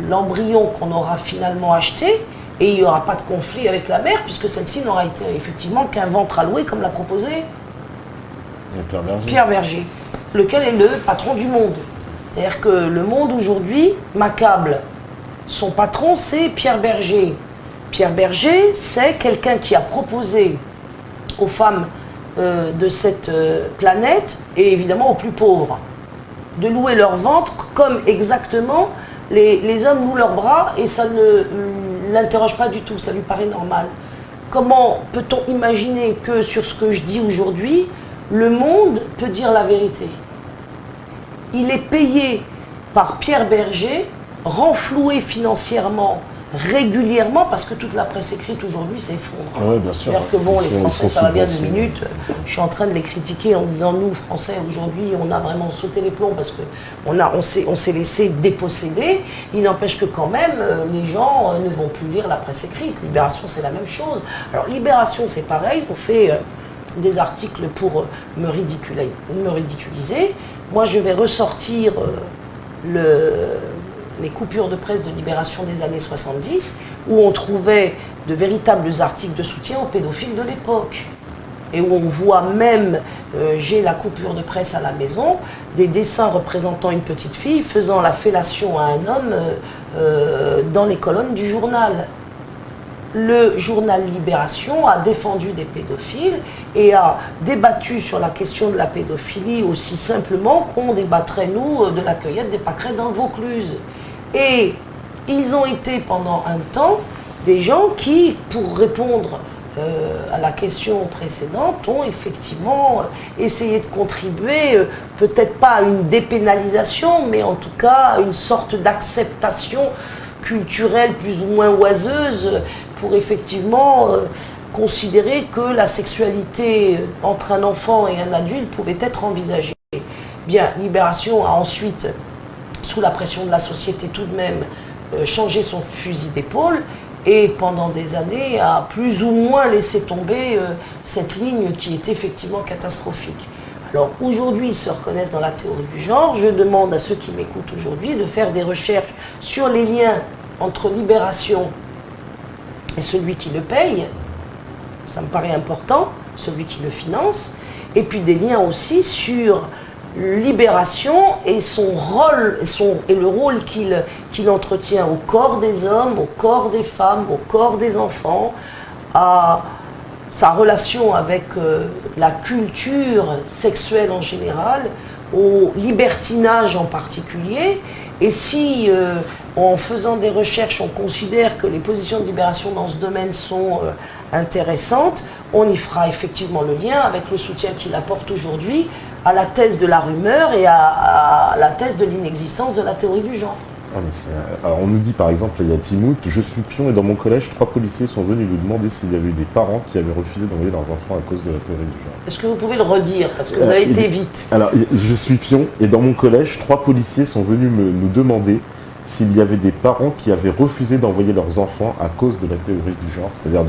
l'embryon qu'on aura finalement acheté, et il n'y aura pas de conflit avec la mère, puisque celle-ci n'aura été effectivement qu'un ventre alloué, comme l'a proposé Pierre Berger, lequel est le patron du monde. C'est-à-dire que le Monde aujourd'hui m'accable. Son patron, c'est Pierre Berger. Pierre Berger, c'est quelqu'un qui a proposé aux femmes de cette planète, et évidemment aux plus pauvres, de louer leur ventre comme exactement les hommes louent leurs bras, et ça ne l'interroge pas du tout, ça lui paraît normal. Comment peut-on imaginer que sur ce que je dis aujourd'hui, le Monde peut dire la vérité? Il est payé par Pierre Berger, renfloué financièrement, régulièrement, parce que toute la presse écrite aujourd'hui s'effondre. Oui, bien sûr. C'est-à-dire que bon, les Français, ça va bien 2 subventionnés. minutes. Je suis en train de les critiquer en disant, nous, Français, aujourd'hui, on a vraiment sauté les plombs parce qu'on s'est laissé déposséder. Il n'empêche que quand même, les gens ne vont plus lire la presse écrite. Libération, c'est la même chose. Alors, Libération, c'est pareil. On fait des articles pour me ridiculiser. Moi, je vais ressortir les coupures de presse de Libération des années 70, où on trouvait de véritables articles de soutien aux pédophiles de l'époque. Et où on voit même, j'ai la coupure de presse à la maison, des dessins représentant une petite fille faisant la fellation à un homme dans les colonnes du journal. Le journal Libération a défendu des pédophiles et a débattu sur la question de la pédophilie aussi simplement qu'on débattrait, nous, de la cueillette des pâquerettes dans le Vaucluse. Et ils ont été pendant un temps des gens qui, pour répondre à la question précédente, ont effectivement essayé de contribuer, peut-être pas à une dépénalisation, mais en tout cas à une sorte d'acceptation culturelle plus ou moins oiseuse pour effectivement considérer que la sexualité entre un enfant et un adulte pouvait être envisagée. Bien, Libération a ensuite, sous la pression de la société tout de même, changé son fusil d'épaule et pendant des années a plus ou moins laissé tomber cette ligne qui était effectivement catastrophique. Alors aujourd'hui, ils se reconnaissent dans la théorie du genre. Je demande à ceux qui m'écoutent aujourd'hui de faire des recherches sur les liens entre Libération et celui qui le paye. Ça me paraît important, celui qui le finance. Et puis des liens aussi sur Libération et son rôle et le rôle qu'il entretient au corps des hommes, au corps des femmes, au corps des enfants, à sa relation avec la culture sexuelle en général, au libertinage en particulier. Et si en faisant des recherches on considère que les positions de Libération dans ce domaine sont intéressantes, on y fera effectivement le lien avec le soutien qu'il apporte aujourd'hui à la thèse de la rumeur et à la thèse de l'inexistence de la théorie du genre. Ah, mais alors on nous dit par exemple, il y a Timout, je suis pion et dans mon collège, 3 policiers sont venus lui demander s'il y avait eu des parents qui avaient refusé d'envoyer leurs enfants à cause de la théorie du genre. Est-ce que vous pouvez le redire, parce que vous avez été vite. Alors, je suis pion et dans mon collège, 3 policiers sont venus nous demander s'il y avait des parents qui avaient refusé d'envoyer leurs enfants à cause de la théorie du genre, c'est-à-dire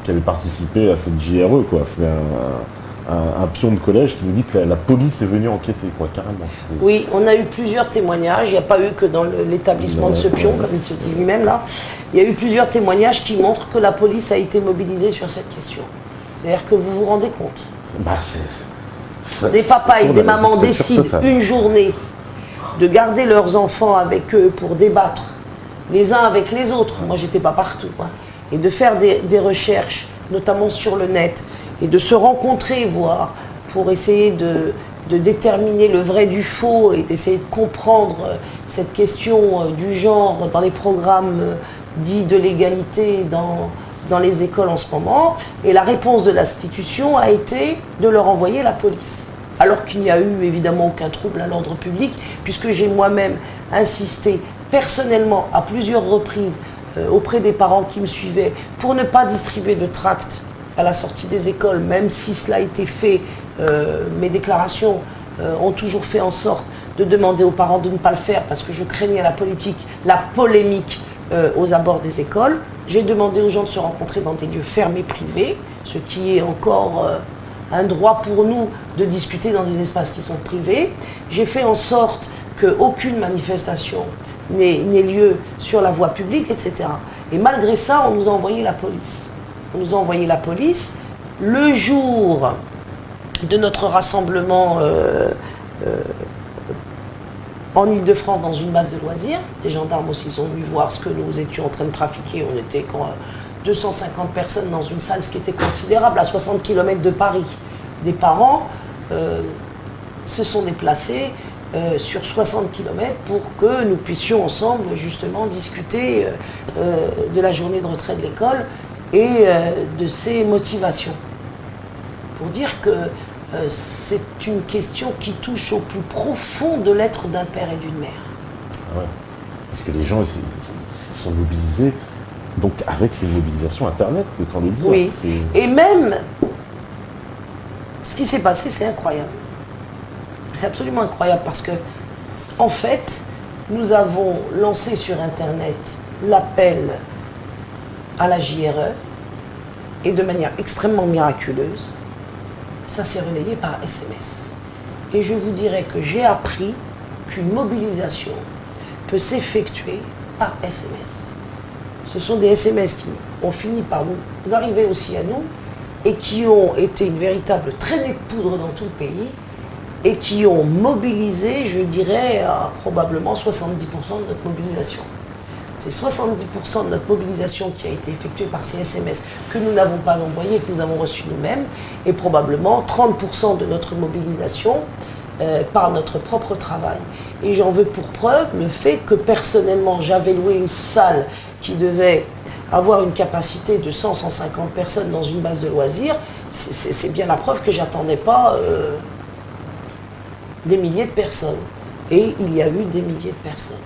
qui avaient participé à cette JRE, quoi. C'est un pion de collège qui nous dit que la police est venue enquêter, quoi, carrément. Oui, on a eu plusieurs témoignages, il n'y a pas eu que dans l'établissement de ce pion, comme il se dit lui-même là, il y a eu plusieurs témoignages qui montrent que la police a été mobilisée sur cette question. C'est-à-dire que vous vous rendez compte. Des papas et des mamans décident une journée de garder leurs enfants avec eux pour débattre les uns avec les autres. Moi, j'étais pas partout, hein. Et de faire des recherches, notamment sur le net, et de se rencontrer, voire, pour essayer de déterminer le vrai du faux et d'essayer de comprendre cette question du genre dans les programmes dits de l'égalité dans les écoles en ce moment. Et la réponse de l'institution a été de leur envoyer la police. Alors qu'il n'y a eu évidemment aucun trouble à l'ordre public, puisque j'ai moi-même insisté personnellement à plusieurs reprises auprès des parents qui me suivaient pour ne pas distribuer de tracts à la sortie des écoles, même si cela a été fait, mes déclarations ont toujours fait en sorte de demander aux parents de ne pas le faire parce que je craignais la polémique aux abords des écoles. J'ai demandé aux gens de se rencontrer dans des lieux fermés privés, ce qui est encore un droit pour nous de discuter dans des espaces qui sont privés. J'ai fait en sorte qu'aucune manifestation n'ait lieu sur la voie publique, etc. Et malgré ça, on nous a envoyé la police. On nous a envoyé la police le jour de notre rassemblement en Ile-de-France dans une base de loisirs. Des gendarmes aussi sont venus voir ce que nous étions en train de trafiquer. On était 250 personnes dans une salle, ce qui était considérable, à 60 km de Paris. Des parents se sont déplacés sur 60 km pour que nous puissions ensemble justement discuter de la journée de retrait de l'école et de ses motivations. Pour dire que c'est une question qui touche au plus profond de l'être d'un père et d'une mère. Ouais. Parce que les gens ils sont mobilisés, donc avec ces mobilisations Internet, autant le dire. Oui, et même, ce qui s'est passé, c'est incroyable. C'est absolument incroyable parce que, en fait, nous avons lancé sur Internet l'appel à la JRE et de manière extrêmement miraculeuse, ça s'est relayé par SMS. Et je vous dirais que j'ai appris qu'une mobilisation peut s'effectuer par SMS. Ce sont des SMS qui ont fini par nous arriver aussi à nous et qui ont été une véritable traînée de poudre dans tout le pays et qui ont mobilisé, je dirais, probablement 70% de notre mobilisation. C'est 70% de notre mobilisation qui a été effectuée par ces SMS que nous n'avons pas envoyés, que nous avons reçus nous-mêmes, et probablement 30% de notre mobilisation par notre propre travail. Et j'en veux pour preuve le fait que personnellement, j'avais loué une salle qui devait avoir une capacité de 100-150 personnes dans une base de loisirs. C'est bien la preuve que j'attendais pas des milliers de personnes. Et il y a eu des milliers de personnes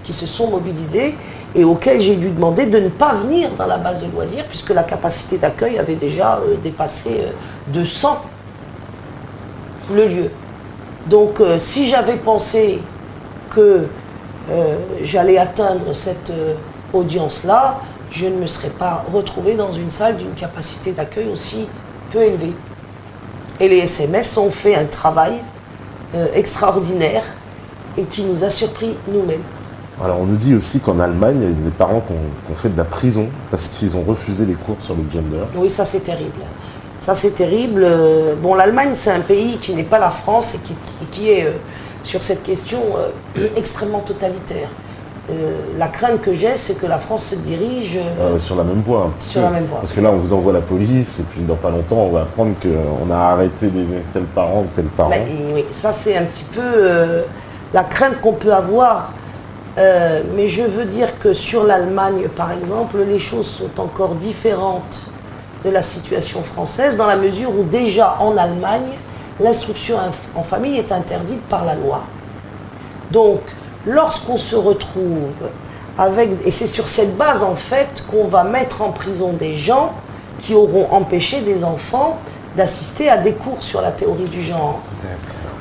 qui se sont mobilisées et auxquelles j'ai dû demander de ne pas venir dans la base de loisirs puisque la capacité d'accueil avait déjà dépassé 200 le lieu. Donc si j'avais pensé que j'allais atteindre cette audience-là, je ne me serais pas retrouvée dans une salle d'une capacité d'accueil aussi peu élevée. Et les SMS ont fait un travail extraordinaire et qui nous a surpris nous-mêmes. Alors on nous dit aussi qu'en Allemagne, il y a des parents qui ont fait de la prison parce qu'ils ont refusé les cours sur le gender. Oui, ça c'est terrible. Ça c'est terrible. Bon, l'Allemagne c'est un pays qui n'est pas la France et qui est sur cette question extrêmement totalitaire. La crainte que j'ai, c'est que la France se dirige sur la même voie un petit sur peu. la même voie. Parce que là, on vous envoie la police et puis dans pas longtemps, on va apprendre qu'on a arrêté tel parent ou tel parent. Ben, oui, ça c'est un petit peu la crainte qu'on peut avoir. Mais je veux dire que sur l'Allemagne, par exemple, les choses sont encore différentes de la situation française dans la mesure où déjà en Allemagne, l'instruction en famille est interdite par la loi. Donc, lorsqu'on se retrouve avec, et c'est sur cette base en fait qu'on va mettre en prison des gens qui auront empêché des enfants d'assister à des cours sur la théorie du genre.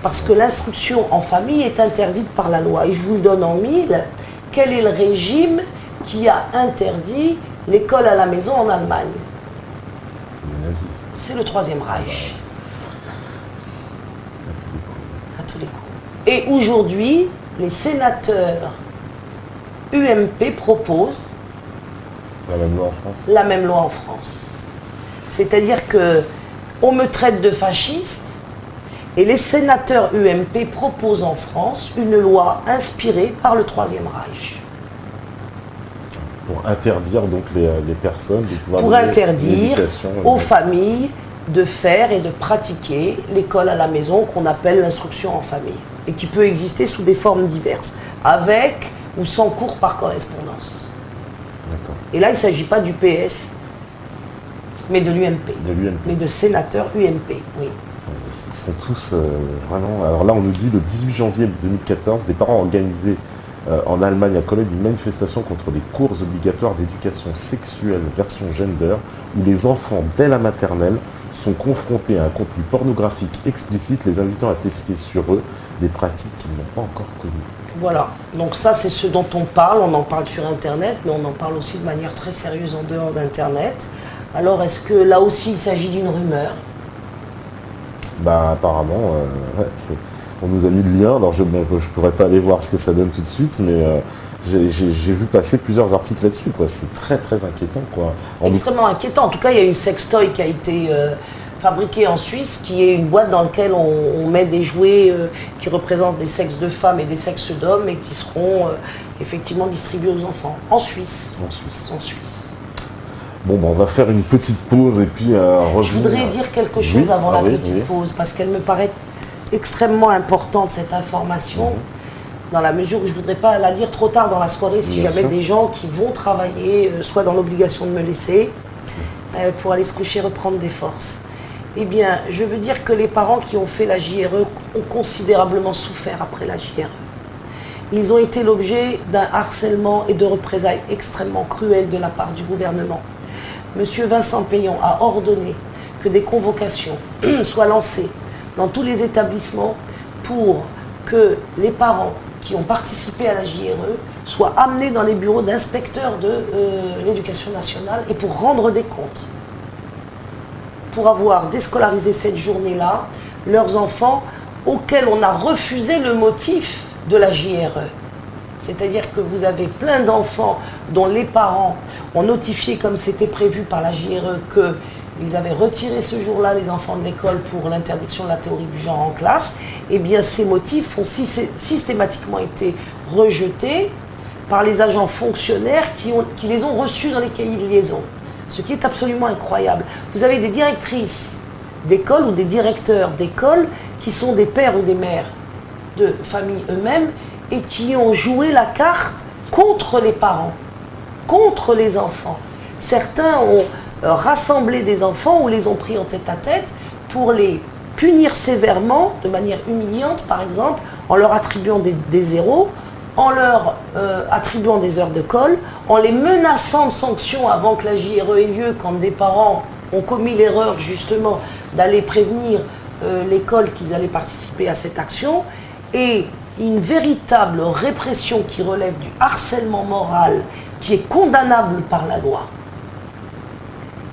Parce que l'instruction en famille est interdite par la loi. Et je vous le donne en mille, quel est le régime qui a interdit l'école à la maison en Allemagne? C'est les nazis. C'est le Troisième Reich. À tous les coups. Et aujourd'hui, les sénateurs UMP proposent La même loi en France. la même loi en France. C'est-à-dire que on me traite de fasciste et les sénateurs UMP proposent en France une loi inspirée par le Troisième Reich. Pour interdire donc les personnes de pouvoir Pour donner interdire l'éducation, aux familles de faire et de pratiquer l'école à la maison qu'on appelle l'instruction en famille et qui peut exister sous des formes diverses, avec ou sans cours par correspondance. D'accord. Et là, il ne s'agit pas du PS, mais de l'UMP, De l'UMP. mais de sénateurs UMP, oui. Ils sont tous vraiment... Alors là, on nous dit le 18 janvier 2014, des parents organisés en Allemagne à Cologne une manifestation contre les cours obligatoires d'éducation sexuelle version gender, où les enfants, dès la maternelle, sont confrontés à un contenu pornographique explicite, les invitant à tester sur eux des pratiques qu'ils n'ont pas encore connues. Voilà, donc ça c'est ce dont on en parle sur Internet, mais on en parle aussi de manière très sérieuse en dehors d'Internet. Alors est-ce que là aussi il s'agit d'une rumeur? Bah apparemment, ouais, on nous a mis le lien, alors je pourrais pas aller voir ce que ça donne tout de suite, mais j'ai vu passer plusieurs articles là-dessus, quoi. C'est très très inquiétant, quoi. Extrêmement inquiétant. En tout cas, il y a une sextoy qui a été... fabriqué en Suisse, qui est une boîte dans laquelle on met des jouets qui représentent des sexes de femmes et des sexes d'hommes et qui seront effectivement distribués aux enfants. En Suisse. En Suisse. En Suisse. Bon, on va faire une petite pause et puis revenir. Je voudrais dire quelque chose avant la petite pause, parce qu'elle me paraît extrêmement importante, cette information, dans la mesure où je ne voudrais pas la dire trop tard dans la soirée, si jamais des gens qui vont travailler soient dans l'obligation de me laisser, pour aller se coucher, reprendre des forces. Eh bien, je veux dire que les parents qui ont fait la JRE ont considérablement souffert après la JRE. Ils ont été l'objet d'un harcèlement et de représailles extrêmement cruelles de la part du gouvernement. Monsieur Vincent Payon a ordonné que des convocations soient lancées dans tous les établissements pour que les parents qui ont participé à la JRE soient amenés dans les bureaux d'inspecteurs de l'éducation nationale et pour rendre des comptes. Pour avoir déscolarisé cette journée-là, leurs enfants auxquels on a refusé le motif de la JRE. C'est-à-dire que vous avez plein d'enfants dont les parents ont notifié, comme c'était prévu par la JRE, qu'ils avaient retiré ce jour-là les enfants de l'école pour l'interdiction de la théorie du genre en classe. Eh bien, ces motifs ont systématiquement été rejetés par les agents fonctionnaires qui les ont reçus dans les cahiers de liaison. Ce qui est absolument incroyable. Vous avez des directrices d'école ou des directeurs d'école qui sont des pères ou des mères de famille eux-mêmes et qui ont joué la carte contre les parents, contre les enfants. Certains ont rassemblé des enfants ou les ont pris en tête-à-tête pour les punir sévèrement, de manière humiliante par exemple, en leur attribuant des zéros, en leur attribuant des heures de colle, en les menaçant de sanctions avant que la JRE ait lieu, quand des parents ont commis l'erreur justement d'aller prévenir l'école qu'ils allaient participer à cette action, et une véritable répression qui relève du harcèlement moral, qui est condamnable par la loi,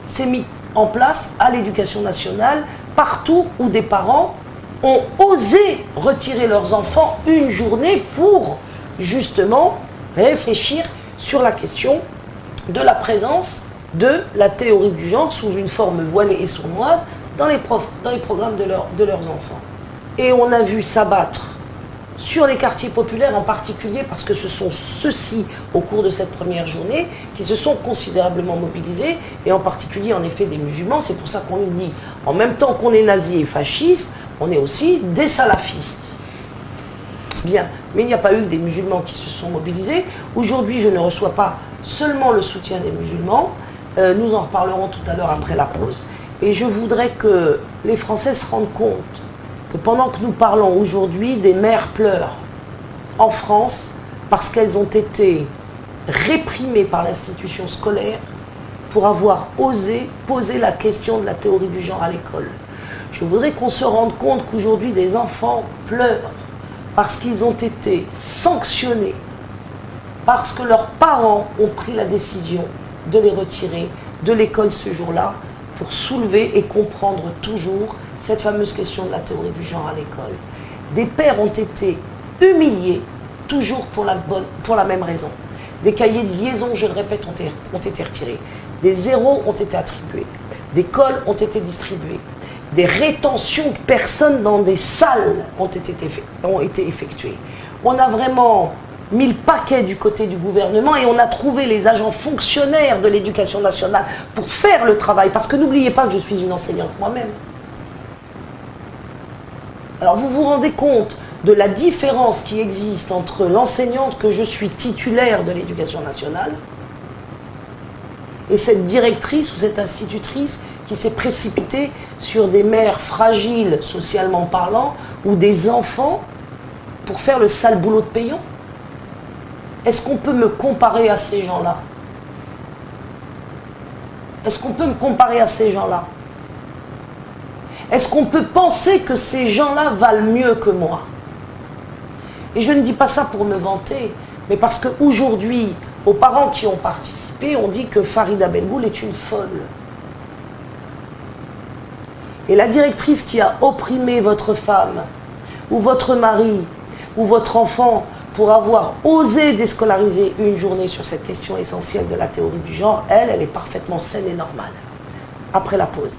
s'est mis en place à l'éducation nationale, partout où des parents ont osé retirer leurs enfants une journée pour justement réfléchir sur la question de la présence de la théorie du genre sous une forme voilée et sournoise dans les programmes de leurs enfants. Et on a vu s'abattre sur les quartiers populaires en particulier, parce que ce sont ceux-ci, au cours de cette première journée, qui se sont considérablement mobilisés, et en particulier en effet des musulmans. C'est pour ça qu'on dit, en même temps qu'on est nazi et fasciste, on est aussi des salafistes. Bien, mais il n'y a pas eu que des musulmans qui se sont mobilisés. Aujourd'hui, je ne reçois pas seulement le soutien des musulmans, nous en reparlerons tout à l'heure après la pause. Et je voudrais que les Français se rendent compte que pendant que nous parlons aujourd'hui, des mères pleurent en France parce qu'elles ont été réprimées par l'institution scolaire pour avoir osé poser la question de la théorie du genre à l'école. Je voudrais qu'on se rende compte qu'aujourd'hui des enfants pleurent parce qu'ils ont été sanctionnés, parce que leurs parents ont pris la décision de les retirer de l'école ce jour-là pour soulever et comprendre toujours cette fameuse question de la théorie du genre à l'école. Des pères ont été humiliés, toujours pour la même raison. Des cahiers de liaison, je le répète, ont été retirés. Des zéros ont été attribués. Des cols ont été distribués. Des rétentions de personnes dans des salles ont été effectuées. On a vraiment mis le paquet du côté du gouvernement et on a trouvé les agents fonctionnaires de l'éducation nationale pour faire le travail. Parce que n'oubliez pas que je suis une enseignante moi-même. Alors vous vous rendez compte de la différence qui existe entre l'enseignante que je suis titulaire de l'éducation nationale et cette directrice ou cette institutrice qui s'est précipitée sur des mères fragiles socialement parlant ou des enfants pour faire le sale boulot de Payon. Est-ce qu'on peut me comparer à ces gens-là? Est-ce qu'on peut me comparer à ces gens-là? Est-ce qu'on peut penser que ces gens-là valent mieux que moi? Et je ne dis pas ça pour me vanter, mais parce qu'aujourd'hui, aux parents qui ont participé, on dit que Farida Belgoul est une folle. Et la directrice qui a opprimé votre femme, ou votre mari, ou votre enfant, pour avoir osé déscolariser une journée sur cette question essentielle de la théorie du genre, elle est parfaitement saine et normale. Après la pause.